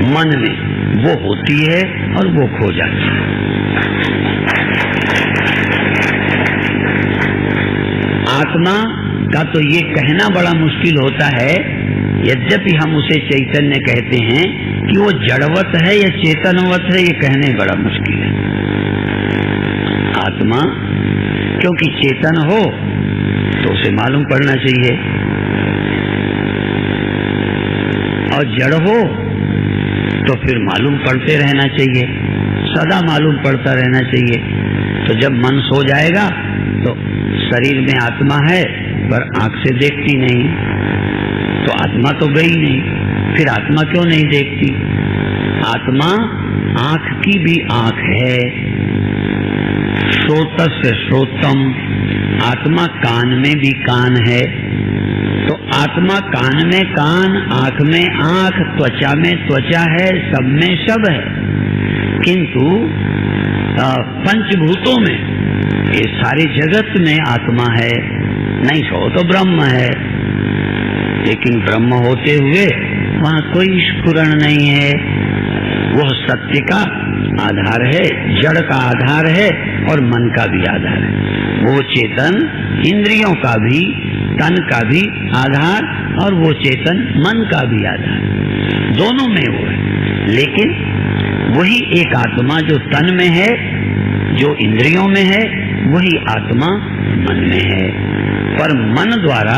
मन में, वो होती है और वो खो जाती है। आत्मा का तो ये कहना बड़ा मुश्किल होता है, यद्यपि हम उसे चैतन्य कहते हैं, कि वो जड़वत है या चेतनवत है, ये कहने बड़ा मुश्किल है। आत्मा क्योंकि चेतन हो तो उसे मालूम पड़ना चाहिए, और जड़ हो तो फिर मालूम पड़ते रहना चाहिए, सदा मालूम पड़ता रहना चाहिए। तो जब मन सो जाएगा तो शरीर में आत्मा है पर आंख से देखती नहीं, तो आत्मा तो गई नहीं, फिर आत्मा क्यों नहीं देखती? आत्मा आंख की भी आंख है, श्रोतस्य श्रोतम, आत्मा कान में भी कान है, तो आत्मा कान में कान, आंख में आंख, त्वचा में त्वचा है, सब में सब है। किंतु पंचभूतों में, ये सारे जगत में आत्मा है, नहीं सो तो ब्रह्म है, लेकिन ब्रह्म होते हुए वहां कोई स्फुरण नहीं है। वह सत्य का आधार है, जड़ का आधार है और मन का भी आधार है। वो चेतन इंद्रियों का भी, तन का भी आधार, और वो चेतन मन का भी आधार, दोनों में वो है। लेकिन वही एक आत्मा जो तन में है, जो इंद्रियों में है, वही आत्मा मन में है, पर मन द्वारा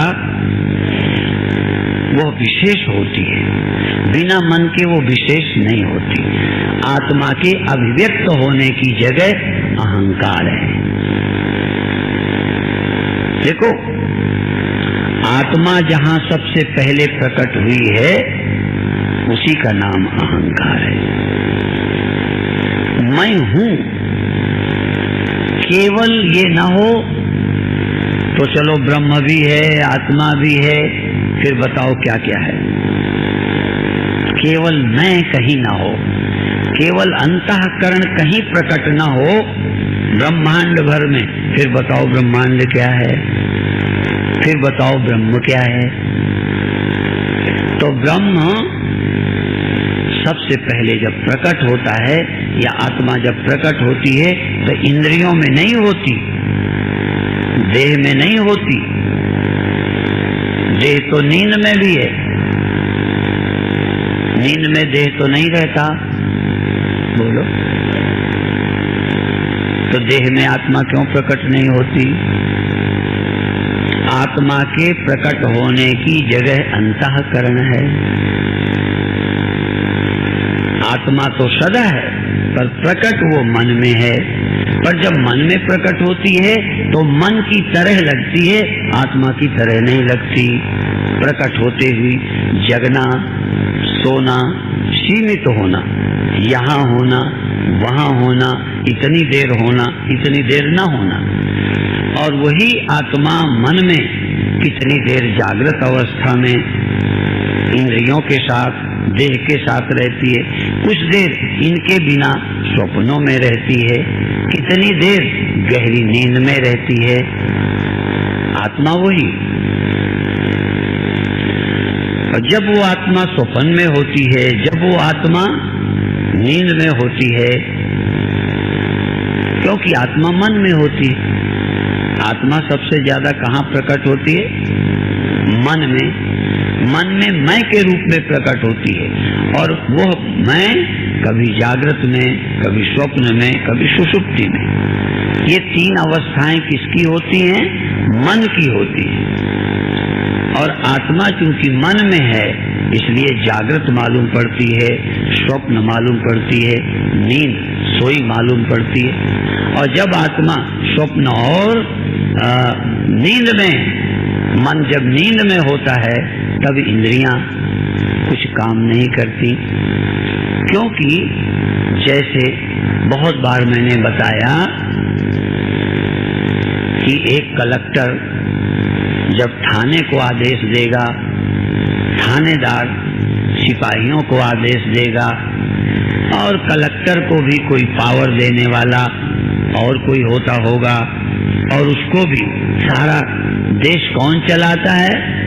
वो विशेष होती है, बिना मन के वो विशेष नहीं होती। आत्मा के अभिव्यक्त होने की जगह अहंकार है। देखो, आत्मा जहां सबसे पहले प्रकट हुई है उसी का नाम अहंकार है। मैं हूं केवल ये न हो तो चलो ब्रह्म भी है, आत्मा भी है, फिर बताओ क्या क्या है। केवल मैं कहीं ना हो, केवल अंतःकरण कहीं प्रकट ना हो ब्रह्मांड भर में, फिर बताओ ब्रह्मांड क्या है, फिर बताओ ब्रह्म क्या है। तो ब्रह्म सबसे पहले जब प्रकट होता है, या आत्मा जब प्रकट होती है, तो इंद्रियों में नहीं होती, देह में नहीं होती। देह तो नींद में भी है, नींद में देह तो नहीं रहता। बोलो, तो देह में आत्मा क्यों प्रकट नहीं होती? आत्मा के प्रकट होने की जगह अंतःकरण है। आत्मा तो सदा है, पर प्रकट वो मन में है। पर जब मन में प्रकट होती है तो मन की तरह लगती है, आत्मा की तरह नहीं लगती। प्रकट होते हुई जगना, सोना, सीमित होना, यहाँ होना, वहां होना, इतनी देर होना, इतनी देर न होना, और वही आत्मा मन में कितनी देर जागृत अवस्था में इंद्रियों के साथ देह के साथ रहती है, कुछ देर इनके बिना स्वप्नों में रहती है, कितनी देर गहरी नींद में रहती है। आत्मा वही। और जब वो आत्मा स्वप्न में होती है, जब वो आत्मा नींद में होती है, क्योंकि आत्मा मन में होती है। आत्मा सबसे ज्यादा कहाँ प्रकट होती है? मन में। मन में मैं के रूप में प्रकट होती है, और वो मैं कभी जागृत में, कभी स्वप्न में, कभी सुषुप्ति में। ये तीन अवस्थाएं किसकी होती हैं? मन की होती है। और आत्मा चूंकि मन में है, इसलिए जागृत मालूम पड़ती है, स्वप्न मालूम पड़ती है, नींद सोई मालूम पड़ती है। और जब आत्मा स्वप्न और नींद में, मन जब नींद में होता है, तब इंद्रियां कुछ काम नहीं करती, क्योंकि जैसे बहुत बार मैंने बताया कि एक कलेक्टर जब थाने को आदेश देगा, थानेदार सिपाहियों को आदेश देगा, और कलेक्टर को भी कोई पावर देने वाला और कोई होता होगा, और उसको भी सारा देश कौन चलाता है?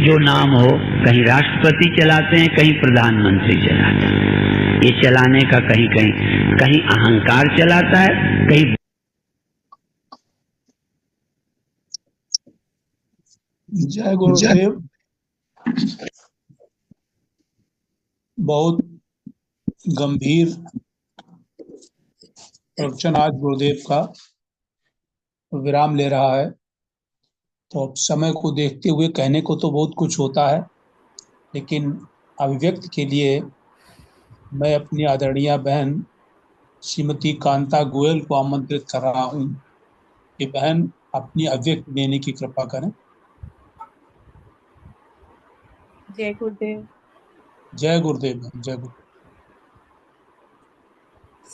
जो नाम हो, कहीं राष्ट्रपति चलाते हैं, कहीं प्रधानमंत्री चलाता है। ये चलाने का कहीं कहीं कहीं अहंकार चलाता है, कहीं। जय गुरुदेव। बहुत गंभीर प्रवचन आज गुरुदेव का विराम ले रहा है, तो अब समय को देखते हुए कहने को तो बहुत कुछ होता है, लेकिन अभिव्यक्ति के लिए मैं अपनी आदरणीय बहन श्रीमती कांता गोयल को आमंत्रित कर रहा हूं कि बहन अपनी अभिव्यक्ति देने की कृपा करें। जय गुरुदेव। जय गुरुदेव। जय गुरुदेव।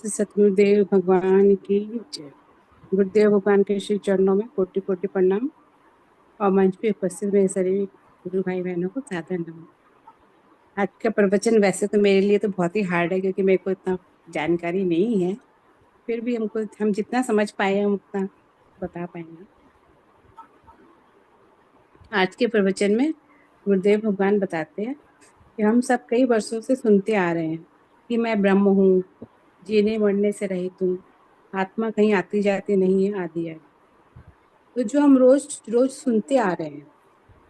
सतगुरुदेव भगवान की जय। गुरुदेव भगवान के श्री चरणों में कोटि कोटि प्रणाम, और मंच पे उपस्थित मेरे सभी गुरु भाई बहनों को सादर नमन। आज का प्रवचन वैसे तो मेरे लिए तो बहुत ही हार्ड है, क्योंकि मेरे को इतना जानकारी नहीं है, फिर भी हम जितना समझ पाए हम उतना बता पाएंगे। आज के प्रवचन में गुरुदेव भगवान बताते हैं कि हम सब कई वर्षों से सुनते आ रहे हैं कि मैं ब्रह्म हूँ, जीने मरने से रहित हूँ, आत्मा कहीं आती जाती नहीं है, आदि है। तो जो हम रोज रोज सुनते आ रहे हैं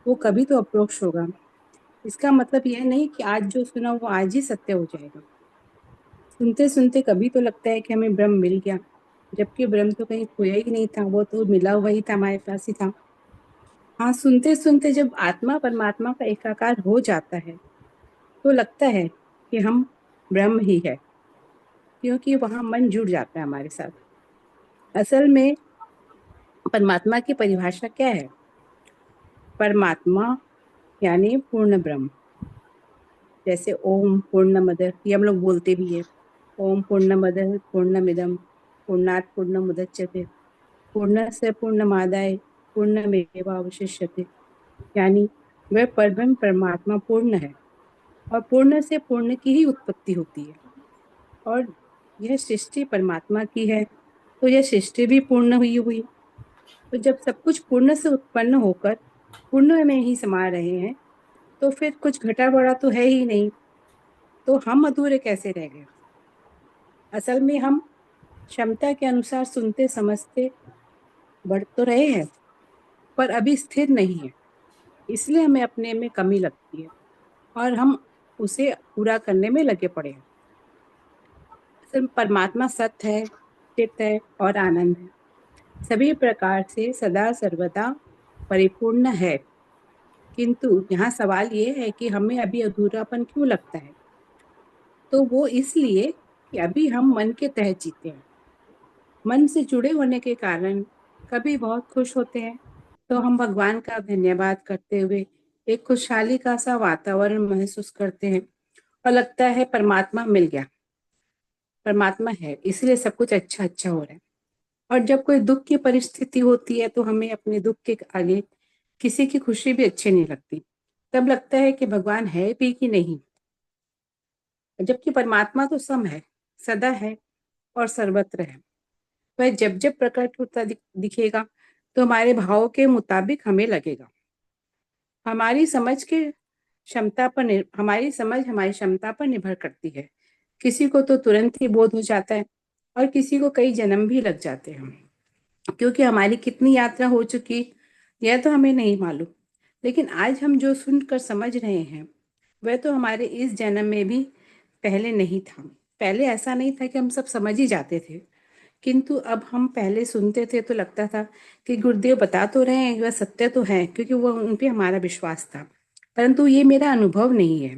वो कभी तो अप्रोक्ष होगा। इसका मतलब यह नहीं कि आज जो सुना वो आज ही सत्य हो जाएगा। सुनते सुनते कभी तो लगता है कि हमें ब्रह्म मिल गया, जबकि ब्रह्म तो कहीं खोया ही नहीं था, वो तो मिला हुआ ही था, हमारे पास ही था। हाँ, सुनते सुनते जब आत्मा परमात्मा का एकाकार हो जाता है तो लगता है कि हम ब्रह्म ही है, क्योंकि वहाँ मन जुड़ जाता है हमारे साथ। असल में परमात्मा की परिभाषा क्या है? परमात्मा यानी पूर्ण ब्रह्म। जैसे ओम पूर्णमद, ये हम लोग बोलते भी है, ओम पूर्णमद पूर्णमिदं पूर्णात् पूर्णमुदच्यते पूर्णस्य पूर्णमादाय पूर्णमेवावशिष्यते। यानी वह परब्रह्म परमात्मा पूर्ण है, और पूर्ण से पूर्ण की ही उत्पत्ति होती है। और यह सृष्टि परमात्मा की है, तो यह सृष्टि भी पूर्ण हुई। तो जब सब कुछ पूर्ण से उत्पन्न होकर पूर्ण में ही समा रहे हैं, तो फिर कुछ घटा बढ़ा तो है ही नहीं, तो हम अधूरे कैसे रह गए? असल में हम क्षमता के अनुसार सुनते समझते बढ़ तो रहे हैं, पर अभी स्थिर नहीं है, इसलिए हमें अपने में कमी लगती है और हम उसे पूरा करने में लगे पड़े हैं। असल परमात्मा सत्य है, चित्त है और आनंद है, सभी प्रकार से सदा सर्वदा परिपूर्ण है। किंतु यहाँ सवाल ये है कि हमें अभी अधूरापन क्यों लगता है? तो वो इसलिए कि अभी हम मन के तहत जीते हैं। मन से जुड़े होने के कारण कभी बहुत खुश होते हैं तो हम भगवान का धन्यवाद करते हुए एक खुशहाली का सा वातावरण महसूस करते हैं और लगता है परमात्मा मिल गया, परमात्मा है, इसलिए सब कुछ अच्छा अच्छा हो रहा है। और जब कोई दुख की परिस्थिति होती है तो हमें अपने दुख के आगे किसी की खुशी भी अच्छी नहीं लगती। तब लगता है कि भगवान है भी कि नहीं, जबकि परमात्मा तो सम है, सदा है और सर्वत्र है। वह जब जब प्रकट होता दिखेगा तो हमारे भावों के मुताबिक हमें लगेगा। हमारी समझ हमारी क्षमता पर निर्भर करती है। किसी को तो तुरंत ही बोध हो जाता है और किसी को कई जन्म भी लग जाते हैं, क्योंकि हमारी कितनी यात्रा हो चुकी यह तो हमें नहीं मालूम। लेकिन आज हम जो सुनकर समझ रहे हैं वह तो हमारे इस जन्म में भी पहले नहीं था। पहले ऐसा नहीं था कि हम सब समझ ही जाते थे, किंतु अब हम पहले सुनते थे तो लगता था कि गुरुदेव बता तो रहे हैं, वह सत्य तो है, क्योंकि वो उन पे हमारा विश्वास था। परंतु ये मेरा अनुभव नहीं है।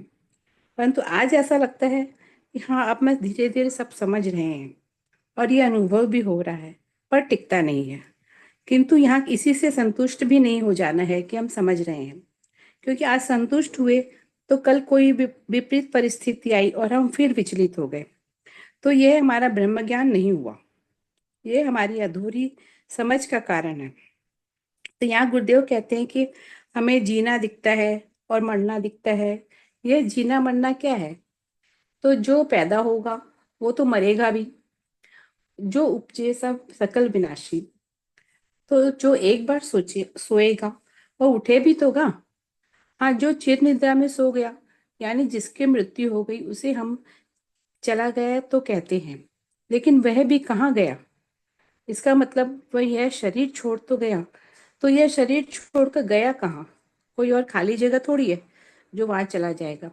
परंतु आज ऐसा लगता है कि हाँ, अब मैं धीरे धीरे सब समझ रहे हैं और ये अनुभव भी हो रहा है, पर टिकता नहीं है। किंतु यहाँ इसी से संतुष्ट भी नहीं हो जाना है कि हम समझ रहे हैं, क्योंकि आज संतुष्ट हुए तो कल कोई विपरीत परिस्थिति आई और हम फिर विचलित हो गए, तो यह हमारा ब्रह्म ज्ञान नहीं हुआ, ये हमारी अधूरी समझ का कारण है। तो यहाँ गुरुदेव कहते हैं कि हमें जीना दिखता है और मरना दिखता है। यह जीना मरना क्या है? तो जो पैदा होगा वो तो मरेगा भी, जो उपजे सब सकल विनाशी। तो जो एक बार सोएगा वो उठे भी तो गा। हाँ, जो चिर निद्रा में सो गया, यानी जिसकी मृत्यु हो गई, उसे हम चला गया तो कहते हैं, लेकिन वह भी कहाँ गया? इसका मतलब वह यह शरीर छोड़ तो गया, तो यह शरीर छोड़कर गया कहाँ? कोई और खाली जगह थोड़ी है जो वहां चला जाएगा।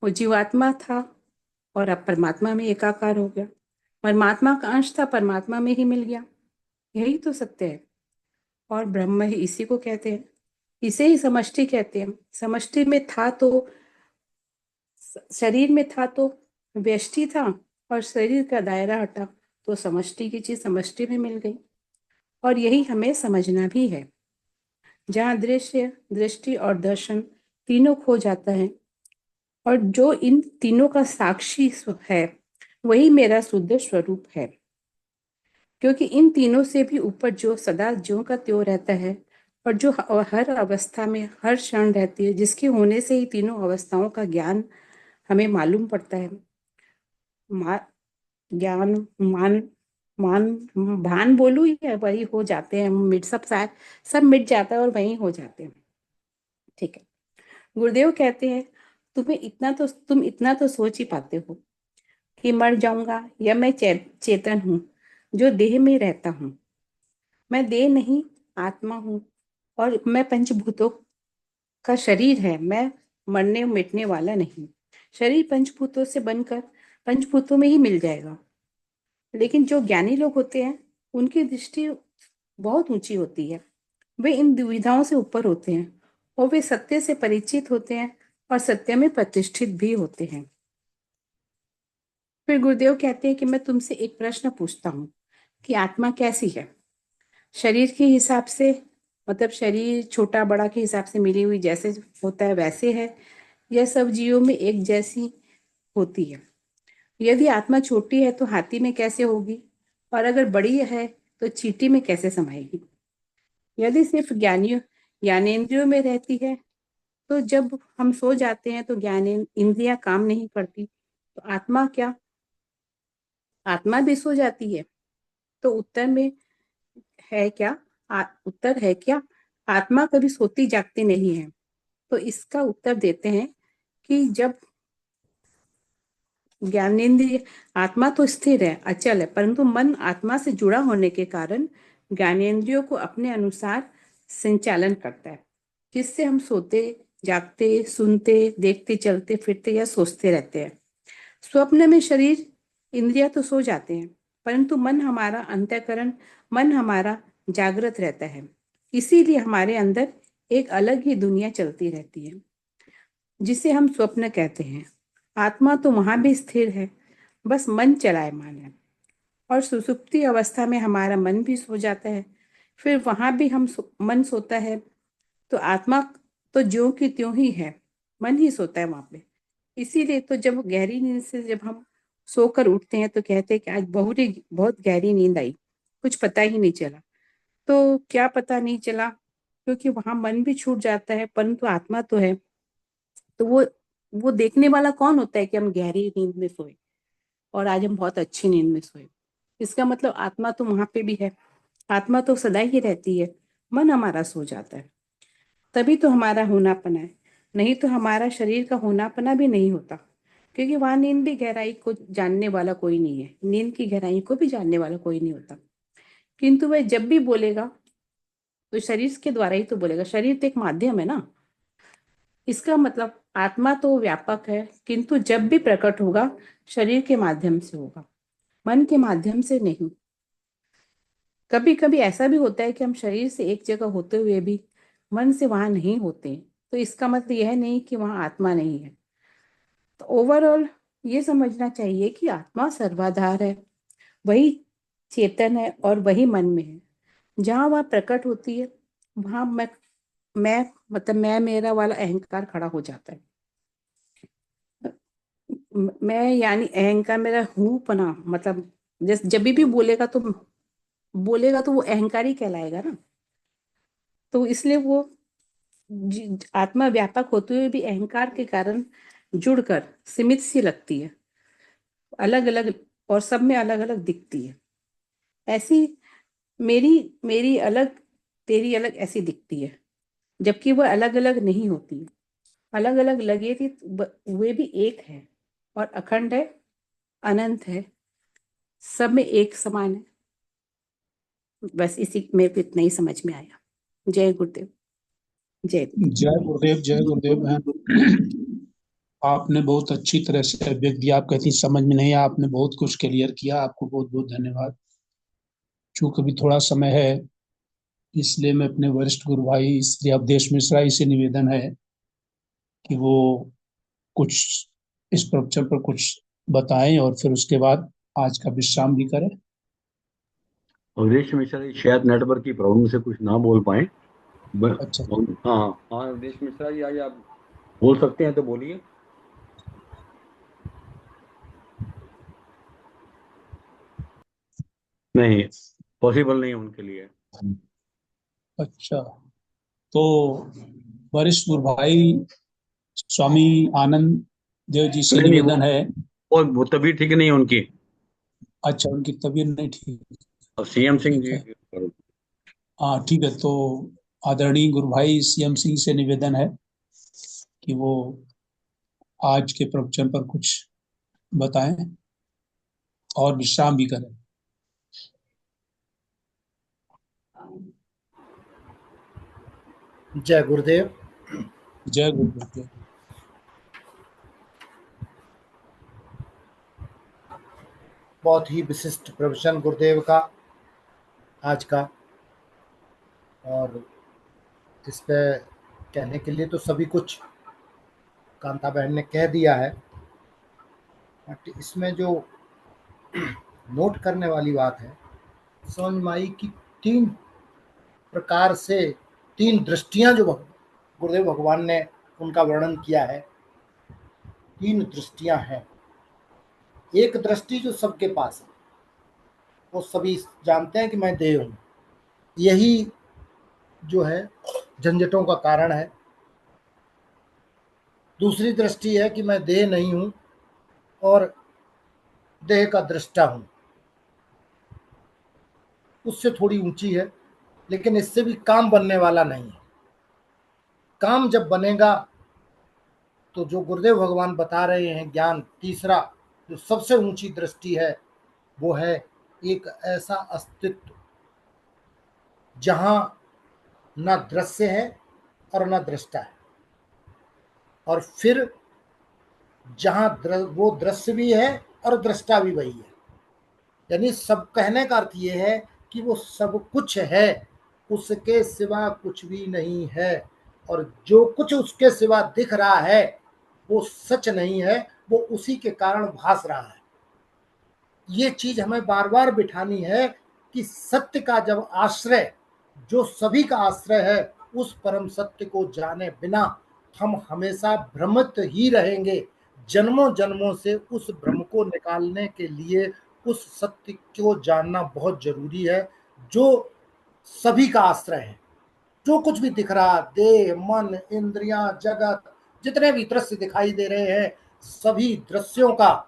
वो जीवात्मा था और अब परमात्मा में एकाकार हो गया। परमात्मा का अंश था, परमात्मा में ही मिल गया। यही तो सत्य है। और ब्रह्म ही इसी को कहते हैं, इसे ही समष्टि कहते हैं। समष्टि में था तो शरीर में था तो व्यष्टि था, और शरीर का दायरा हटा तो समष्टि की चीज समष्टि में मिल गई। और यही हमें समझना भी है। जहाँ दृश्य, दृष्टि और दर्शन तीनों खो जाता है, और जो इन तीनों का साक्षी है वही मेरा शुद्ध स्वरूप है। क्योंकि इन तीनों से भी ऊपर जो सदा ज्यों का त्यों रहता है, और जो हर अवस्था में हर क्षण रहती है, जिसके होने से ही तीनों अवस्थाओं का ज्ञान हमें मालूम पड़ता है। ज्ञान, मान, मान, भान बोलूं या वही हो जाते हैं, मिट सब मिट जाता है और वही हो जाते हैं। ठीक है। गुरुदेव कहते हैं तुम इतना तो सोच ही पाते हो कि मर जाऊंगा या मैं चेतन हूँ जो देह में रहता हूँ। मैं देह नहीं, आत्मा हूँ, और मैं पंचभूतों का शरीर है। मैं मरने मिटने वाला नहीं। शरीर पंचभूतों से बनकर पंचभूतों में ही मिल जाएगा। लेकिन जो ज्ञानी लोग होते हैं उनकी दृष्टि बहुत ऊंची होती है। वे इन दुविधाओं से ऊपर होते हैं और वे सत्य से परिचित होते हैं और सत्य में प्रतिष्ठित भी होते हैं। फिर गुरुदेव कहते हैं कि मैं तुमसे एक प्रश्न पूछता हूँ कि आत्मा कैसी है? शरीर के हिसाब से, मतलब शरीर छोटा बड़ा के हिसाब से मिली हुई जैसे होता है वैसे है, यह सब जीवों में एक जैसी होती है? यदि आत्मा छोटी है तो हाथी में कैसे होगी, और अगर बड़ी है तो चींटी में कैसे समाएगी? यदि सिर्फ ज्ञानेंद्रियों में रहती है तो जब हम सो जाते हैं तो ज्ञान इंद्रियां काम नहीं करती, तो आत्मा भी सो जाती है? तो उत्तर है क्या आत्मा कभी सोती जागती नहीं है? तो इसका उत्तर देते हैं कि जब ज्ञानेंद्रिय, आत्मा तो स्थिर है, अचल है, परंतु मन आत्मा से जुड़ा होने के कारण ज्ञानेंद्रियों को अपने अनुसार संचालन करता है, जिससे हम सोते जागते, सुनते, देखते, चलते फिरते या सोचते रहते हैं। स्वप्न में शरीर इंद्रियां तो सो जाते हैं, परंतु मन हमारा जागृत रहता है। इसीलिए हमारे अंदर एक अलग ही दुनिया चलती रहती है, जिसे हम स्वप्न कहते हैं। आत्मा तो वहां भी स्थिर है, बस मन चलायमान है। और सुसुप्ति अवस्था में हमारा मन भी सो जाता है, फिर वहां भी मन सोता है। तो आत्मा तो ज्यों की त्यों ही है, मन ही सोता है वहां पे। इसीलिए तो जब गहरी नींद से जब हम सोकर उठते हैं तो कहते हैं कि आज बहुत गहरी नींद आई, कुछ पता ही नहीं चला। तो क्या पता नहीं चला? क्योंकि वहां मन भी छूट जाता है, परंतु आत्मा तो है। तो वो देखने वाला कौन होता है कि हम गहरी नींद में सोए और आज हम बहुत अच्छी नींद में सोए। इसका मतलब आत्मा तो वहां पे भी है, आत्मा तो सदा ही रहती है, मन हमारा सो जाता है, तभी तो हमारा होनापना है। नहीं तो हमारा शरीर का होनापना भी नहीं होता, क्योंकि वहां नींद भी गहराई को जानने वाला कोई नहीं है, नींद की गहराई को भी जानने वाला कोई नहीं होता। किंतु वह जब भी बोलेगा तो शरीर के द्वारा ही तो बोलेगा, शरीर तो एक माध्यम है ना। इसका मतलब आत्मा तो व्यापक है, किंतु जब भी प्रकट होगा शरीर के माध्यम से होगा, मन के माध्यम से नहीं। कभी कभी ऐसा भी होता है कि हम शरीर से एक जगह होते हुए भी मन से वहां नहीं होते, तो इसका मतलब यह नहीं कि वहां आत्मा नहीं है। तो ओवरऑल ये समझना चाहिए कि आत्मा सर्वाधार है, वही चेतन है और वही मन में है। जहां वह प्रकट होती है वहां मैं मतलब मैं मेरा वाला अहंकार खड़ा हो जाता है। मैं यानी अहंकार मेरा हूँ पना, मतलब जैसे जब भी बोलेगा तो वो अहंकार ही कहलाएगा ना। तो इसलिए वो आत्मा व्यापक होते हुए भी अहंकार के कारण जुड़कर सीमित सी लगती है, अलग अलग, और सब में अलग अलग दिखती है। ऐसी मेरी मेरी अलग, तेरी अलग ऐसी दिखती है, जबकि वह अलग अलग नहीं होती। अलग अलग लगे थी वे भी एक है और अखंड है, अनंत है, सब में एक समान है। बस इसी मेरे को इतना ही समझ में आया। जय गुरुदेव। जय गुरुदेव। जय गुरुदेव, जय गुरुदेव। बहन, आपने बहुत अच्छी तरह से अभिव्यक्त दिया। आप कहती समझ में नहीं, आपने बहुत कुछ क्लियर किया, आपको बहुत बहुत धन्यवाद। चूंकि अभी थोड़ा समय है, इसलिए मैं अपने वरिष्ठ गुरु भाई श्री अवधेश मिश्रा जी से निवेदन है कि वो कुछ इस प्रवचन पर कुछ बताएं और फिर उसके बाद आज का विश्राम भी करें। अवधेश मिश्रा जी शायद नेटवर्क की प्रॉब्लम से कुछ ना बोल पाए। अच्छा, हाँ हाँ, अवधेश मिश्रा जी आज आप बोल सकते हैं तो बोलिए। नहीं, पॉसिबल नहीं है उनके लिए। अच्छा, तो वरिष्ठ गुरु भाई स्वामी आनंद देव जी से नहीं निवेदन है। वो तबीयत ठीक नहीं है उनकी। अच्छा, उनकी तबीयत नहीं ठीक। और सीएम सिंह ठीक जी। है, हाँ ठीक है। तो आदरणीय गुरु भाई सीएम सिंह से निवेदन है कि वो आज के प्रवचन पर कुछ बताएं और विश्राम भी करें। जय गुरुदेव। जय गुरुदेव। बहुत ही विशिष्ट प्रवचन गुरुदेव का आज का, और इस पे कहने के लिए तो सभी कुछ कांता बहन ने कह दिया है, बट इसमें जो नोट करने वाली बात है, समझ में आई कि तीन प्रकार से, तीन दृष्टियां जो गुरुदेव भगवान ने उनका वर्णन किया है, तीन दृष्टियां हैं। एक दृष्टि जो सबके पास है, वो सभी जानते हैं कि मैं देह हूं, यही जो है झंझटों का कारण है। दूसरी दृष्टि है कि मैं देह नहीं हूं और देह का दृष्टा हूं, उससे थोड़ी ऊंची है, लेकिन इससे भी काम बनने वाला नहीं है। काम जब बनेगा तो जो गुरुदेव भगवान बता रहे हैं ज्ञान, तीसरा जो सबसे ऊंची दृष्टि है, वो है एक ऐसा अस्तित्व जहां न दृश्य है और न दृष्टा है, और फिर जहां वो दृश्य भी है और दृष्टा भी वही है। यानी सब कहने का अर्थ ये है कि वो सब कुछ है, उसके सिवा कुछ भी नहीं है, और जो कुछ उसके सिवा दिख रहा है वो सच नहीं है, वो उसी के कारण भास रहा है। ये चीज हमें बार बार बिठानी है कि सत्य का जब आश्रय, जो सभी का आश्रय है, उस परम सत्य को जाने बिना हम हमेशा भ्रमित ही रहेंगे। जन्मों जन्मों से उस भ्रम को निकालने के लिए उस सत्य को जानना बहुत जरूरी है, जो सभी का आश्रय है, जो कुछ भी दिख रहा, देह, मन, इंद्रियां, जगत, जितने भी दृश्य दिखाई दे रहे हैं, सभी दृश्यों का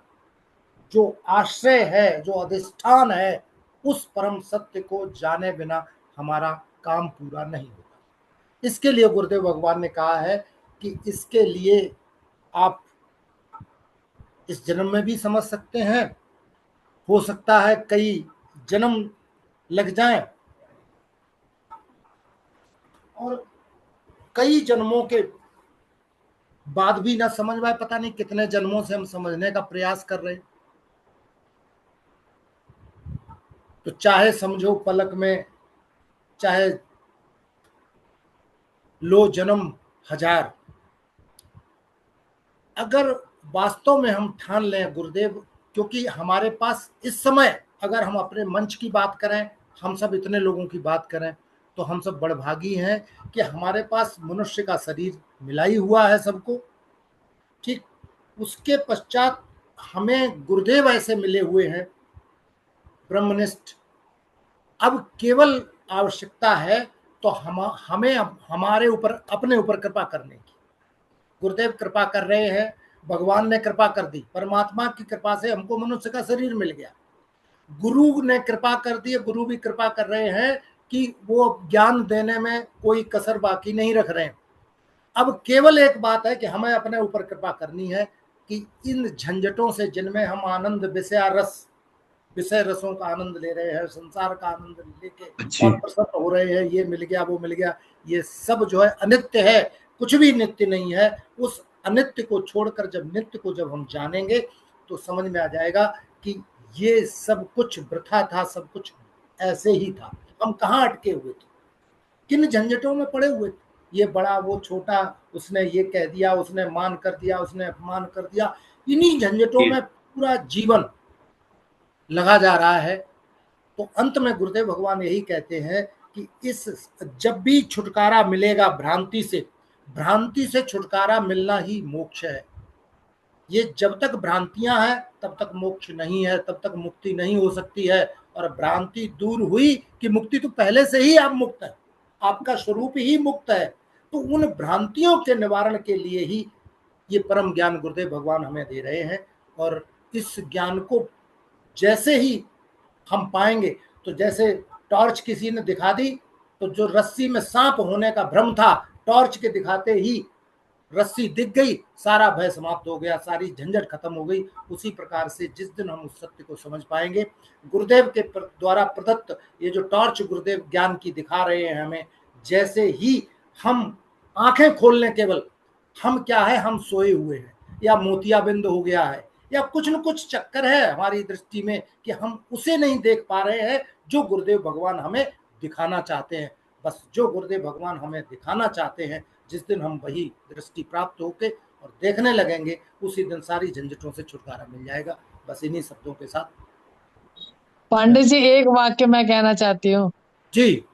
जो आश्रय है, जो अधिष्ठान है, उस परम सत्य को जाने बिना हमारा काम पूरा नहीं होगा। इसके लिए गुरुदेव भगवान ने कहा है कि इसके लिए आप इस जन्म में भी समझ सकते हैं, हो सकता है कई जन्म लग जाएं, और कई जन्मों के बाद भी ना समझ पाए। पता नहीं कितने जन्मों से हम समझने का प्रयास कर रहे हैं। तो चाहे समझो पलक में, चाहे लो जन्म हजार, अगर वास्तव में हम ठान लें गुरुदेव, क्योंकि हमारे पास इस समय, अगर हम अपने मंच की बात करें, हम सब इतने लोगों की बात करें, तो हम सब बड़भागी हैं कि हमारे पास मनुष्य का शरीर मिला ही हुआ है सबको। ठीक, उसके पश्चात हमें गुरुदेव ऐसे मिले हुए हैं ब्रह्मनिष्ठ। अब केवल आवश्यकता है तो हमें हमारे ऊपर, अपने ऊपर कृपा करने की। गुरुदेव कृपा कर रहे हैं, भगवान ने कृपा कर दी, परमात्मा की कृपा से हमको मनुष्य का शरीर मिल गया। गुरु ने कृपा कर दी, गुरु भी कृपा कर रहे हैं कि वो ज्ञान देने में कोई कसर बाकी नहीं रख रहे हैं। अब केवल एक बात है कि हमें अपने ऊपर कृपा करनी है कि इन झंझटों से, जिनमें हम आनंद, विषय रसों का आनंद ले रहे हैं, संसार का आनंद लेके और प्रसन्न हो रहे हैं, ये मिल गया, वो मिल गया, ये सब जो है अनित्य है, कुछ भी नित्य नहीं है। उस अनित्य को छोड़कर जब नित्य को जब हम जानेंगे तो समझ में आ जाएगा कि ये सब कुछ वृथा था, सब कुछ ऐसे ही था। हम कहाँ अटके हुए थे, किन झंझटों में पड़े हुए थे, ये बड़ा वो छोटा, उसने ये कह दिया, उसने मान कर दिया, उसने अपमान कर दिया, इन्हीं झंझटों में पूरा जीवन लगा जा रहा है। तो अंत में गुरुदेव भगवान यही कहते हैं कि इस, जब भी छुटकारा मिलेगा भ्रांति से छुटकारा मिलना ही मोक्ष है। ये जब तक भ्रांतियां हैं तब तक मोक्ष नहीं है, तब तक मुक्ति नहीं हो सकती है। और भ्रांति दूर हुई कि मुक्ति तो पहले से ही आप मुक्त है, आपका स्वरूप ही मुक्त है। तो उन भ्रांतियों के निवारण के लिए ही ये परम ज्ञान गुरुदेव भगवान हमें दे रहे हैं। और इस ज्ञान को जैसे ही हम पाएंगे, तो जैसे टॉर्च किसी ने दिखा दी, तो जो रस्सी में सांप होने का भ्रम था, टॉर्च के दिखाते ही रस्सी दिख गई, सारा भय समाप्त हो गया, सारी झंझट खत्म हो गई। उसी प्रकार से जिस दिन हम उस सत्य को समझ पाएंगे, गुरुदेव के द्वारा प्रदत्त ये जो टॉर्च गुरुदेव ज्ञान की दिखा रहे हैं हमें, जैसे ही हम आंखें खोल लें, केवल हम क्या है, हम सोए हुए हैं, या मोतियाबिंद हो गया है, या कुछ न कुछ चक्कर है हमारी दृष्टि में कि हम उसे नहीं देख पा रहे हैं जो गुरुदेव भगवान हमें दिखाना चाहते हैं। बस जो गुरुदेव भगवान हमें दिखाना चाहते हैं, जिस दिन हम वही दृष्टि प्राप्त होके और देखने लगेंगे, उसी दिन सारी झंझटों से छुटकारा मिल जाएगा। बस इन्हीं शब्दों के साथ पांडे जी एक वाक्य मैं कहना चाहती हूँ जी।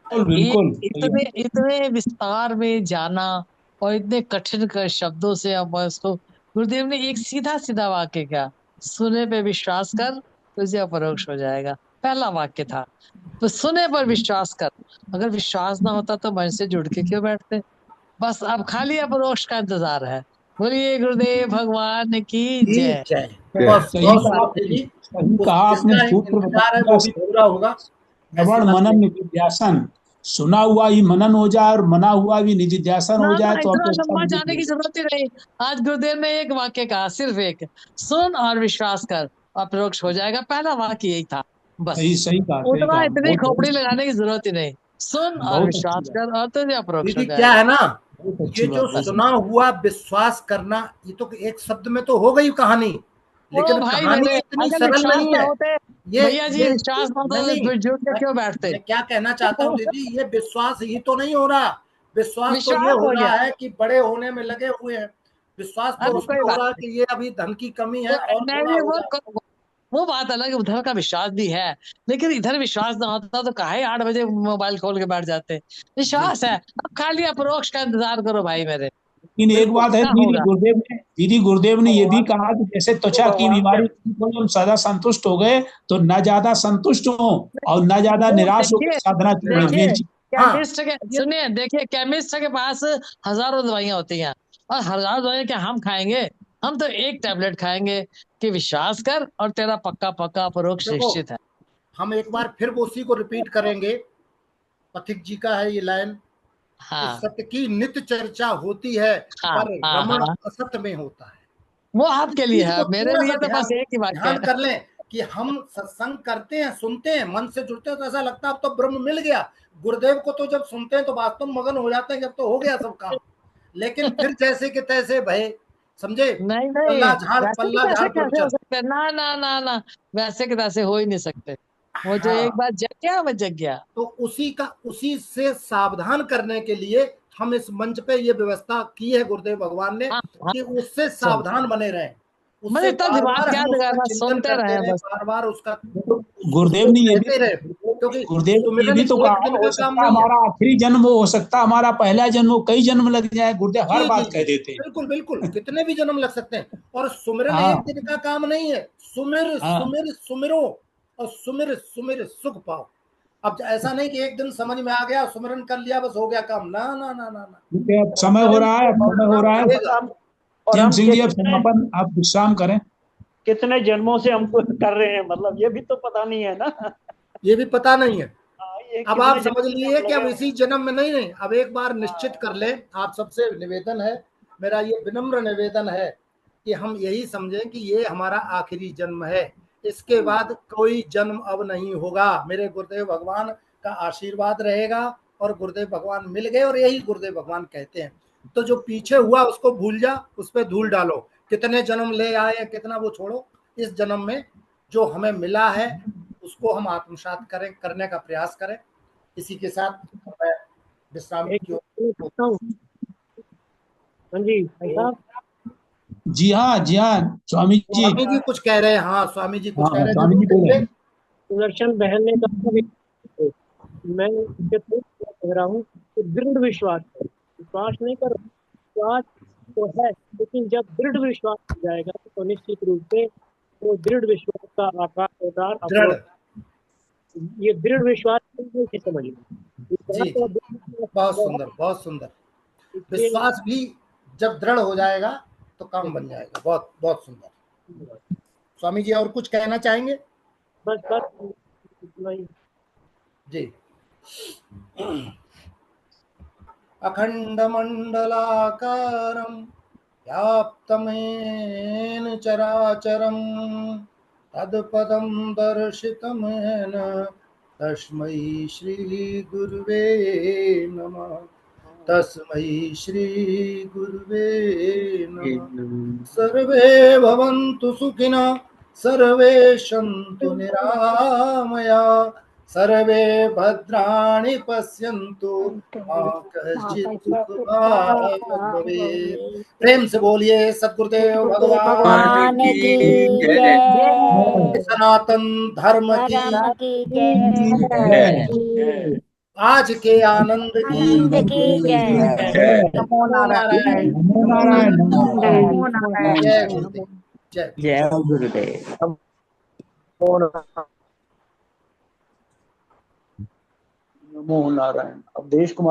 बिल्कुल इतने विस्तार में जाना और इतने कठिन शब्दों से अब उसको गुरुदेव ने एक सीधा सीधा वाक्य क्या, सुने पे विश्वास कर तुझे अपरोक्ष हो जाएगा, पहला वाक्य था। तो सुने पर विश्वास कर, अगर विश्वास ना होता तो मन से जुड़ के क्यों बैठते। बस अब खाली अपरोक्ष का इंतजार है। बोलिए गुरुदेव भगवान की जय। कहा आपने पूरा होगा। श्रवण मनन निधिध्यासन, सुना हुआ ही मनन हो जाए और मना हुआ भी निधिध्यासन हो जाए तो इतना लंबा जाने की जरूरत ही नहीं। आज गुरुदेव ने एक वाक्य कहा, सिर्फ एक, सुन और विश्वास कर अपरोक्ष हो जाएगा, पहला वाक्य यही था। बस सही कहा, उतना इतनी खोपड़ी लगाने की जरूरत ही नहीं, सुन और विश्वास कर और तुझे अपरोक्ष हो जाएगा। क्या है ना, ये जो सुना हुआ विश्वास करना, ये तो एक शब्द में तो हो गई कहानी, लेकिन कहानी इतनी सरल नहीं है। ये भैया जी विश्वास क्यों बैठते। मैं क्या कहना चाहता हूँ दीदी, ये विश्वास ही तो नहीं हो रहा। विश्वास तो ये हो रहा है कि बड़े होने में लगे हुए हैं। विश्वास तो उसमें हो रहा है कि ये अभी धन की कमी है और वो बात अलग है, उधर का विश्वास भी है, लेकिन इधर विश्वास ना होता तो काहे 8 बजे मोबाइल खोल के बैठ जाते। विश्वास है, अब खाली अपरोक्ष का इंतजार करो भाई मेरे। लेकिन एक बात है दीदी गुरुदेव ने ये भी कहा कि जैसे त्वचा की बीमारी को हम सदा संतुष्ट हो गए तो न ज्यादा संतुष्ट हो और न ज्यादा निराश हो साधना केमिस्ट के सुनिए, देखिए केमिस्ट के पास हजारों दवाइयां होती हैं और हजारों दवाइयां क्या हम खाएंगे? हम तो एक टैबलेट खाएंगे कि विश्वास कर और तेरा पक्का पक्का परोक्ष देखो, निश्चित है। हम एक बार फिर वो उसी को रिपीट करेंगे। पथिक जी का है ये लाइन कि हाँ सत्य की नित्य चर्चा होती है, हाँ पर हाँ रमण हाँ, असत्य में होता है। वो आपके लिए चीज है, को मेरे थोड़ा लिए सा तो बस एक ही वाक्य ध्यान है। कर लें कि हम सत्संग करते हैं, सुनते हैं, मन से जुड़ते हैं तो ऐसा लगता है अब तो ब्रह्म मिल गया। गुरुदेव को तो जब सुनते हैं तो वास्तव में मगन हो जाते हैं कि अब तो हो गया सब काम। लेकिन फिर जैसे कि तैसे भय, समझे, नहीं नहीं, वैसे के पल्ला झाड़ तैसे पर कैसे हो चल। सकते हैं? ना ना ना ना, वैसे के तैसे हो ही नहीं सकते। वो जो हाँ, एक बार जग गया वो जग गया। तो उसी से सावधान करने के लिए हम इस मंच पे ये व्यवस्था की है गुरुदेव भगवान ने हाँ हाँ, कि उससे चल सावधान बने रहें, मतलब उससे इतना बार दिमाग बार क्या हम उसका लगाना, चिंतन सुनते करते रहे रहे, बस। बार बार उसका गुरुदेव उसको ने ये भी कहते रहे, क्योंकि गुरुदेव ने ये सुमिरन भी तो एक कहा दिन हो का काम सकता है नहीं है। हमारा आखिरी जन्म हो सकता है हमारा पहला जन्म हो, कई जन्म लग जाए। गुरुदेव हर जी जी बात जी, कह देते हैं। बिल्कुल बिल्कुल, कितने भी जन्म लग सकते हैं। और सुमिरन हाँ एक दिन का काम नहीं है। सुमिर हाँ, सुमिर सुमिरो और सुमिर सुमिर सुख पाओ। अब ऐसा नहीं कि एक दिन समझ में आ गया, सुमिरन कर लिया, बस हो गया काम। ना ना ना ना ना, क्योंकि अब समय हो सुमिरन रहा है, अब समय करना हो रहा है। पड़ेगा। और जैन हम सिंह जी अब कितने समापन आप विश्राम करें। कितने जन्मों से हम कर रहे हैं, मतलब ये भी तो पता नहीं है ना। ये भी पता नहीं है। ये अब कितने आप समझ जन्मों से हम लिए कि लगे अब हुए इसी हैं। जन्म में नहीं नहीं, अब एक बार निश्चित कर ले। आप सबसे निवेदन है, मेरा ये विनम्र निवेदन है कि हम यही समझें कि ये हमारा आखिरी जन्म है। इसके बाद कोई जन्म अब नहीं होगा। मेरे गुरुदेव भगवान का आशीर्वाद रहेगा और गुरुदेव भगवान मिल गए और यही गुरुदेव भगवान कहते हैं। तो जो पीछे हुआ उसको भूल जा, उस पर धूल डालो। कितने जन्म ले आए कितना, वो छोड़ो। इस जन्म में जो हमें मिला है उसको हम आत्मसात करें, करने का प्रयास करें। इसी के साथ मैं विश्राम एक की ओर मिनट पूछता हूँ। हाँ जी भाई साहब, जी हाँ, जी हाँ, स्वामी जी। स्वामी जी कुछ कह रहे हैं। हाँ, स्वामी जी कुछ कह हाँ, रहे हैं, स्वामी जरूर जी बोले। कहिए। सुदर्शन बहन ने कहा भी, मैं इसके थ्रू क्या कह रहा हूँ कि दृढ़ विश्वास है, विश्वास नहीं कर, विश्वास तो है, लेकिन जब दृढ़ विश्वास हो जाएगा तो निश्चित रूप से वो दृढ़ विश्वास का आकार उतार दृढ़, अपलोड। ये दृढ़ विश्वास कैसे समझ लो, जी विश्वास जी, और दृढ़ बहुत विश्वास सुंदर बहुत सुंदर। इसके विश्वास भी जब दृढ़ हो जाएगा तो काम बन जाएगा। बहुत बहुत सुंदर। स्वामी जी और कुछ कहना चाहेंगे? बस बस इतना ही। जी। अखंड मंडलाकारं व्याप्तमेन चराचरं तत्पदं दर्शितं येन तस्मै श्री गुरुवे नमः। तस्मै श्री गुरुवे नमः। सर्वे भवन्तु सुखिनः, सर्वे सन्तु निरामया, सर्वे भद्राणि पश्यन्तु, मा कश्चित् दुःखभाग् भवेत्। प्रेम से बोलिए सद्गुरुदेव भगवान भगवान की जय, सनातन धर्म की, धर्म की जय, आज के आनंद आनंद की की जय। नमो नारायण, नमो नमो नारायण, नमो नारायण। नारायण। नमो नारायण। जय गुरुदेव, जय। जय गुरुदेव। नमो नारायण। अब देश कुमार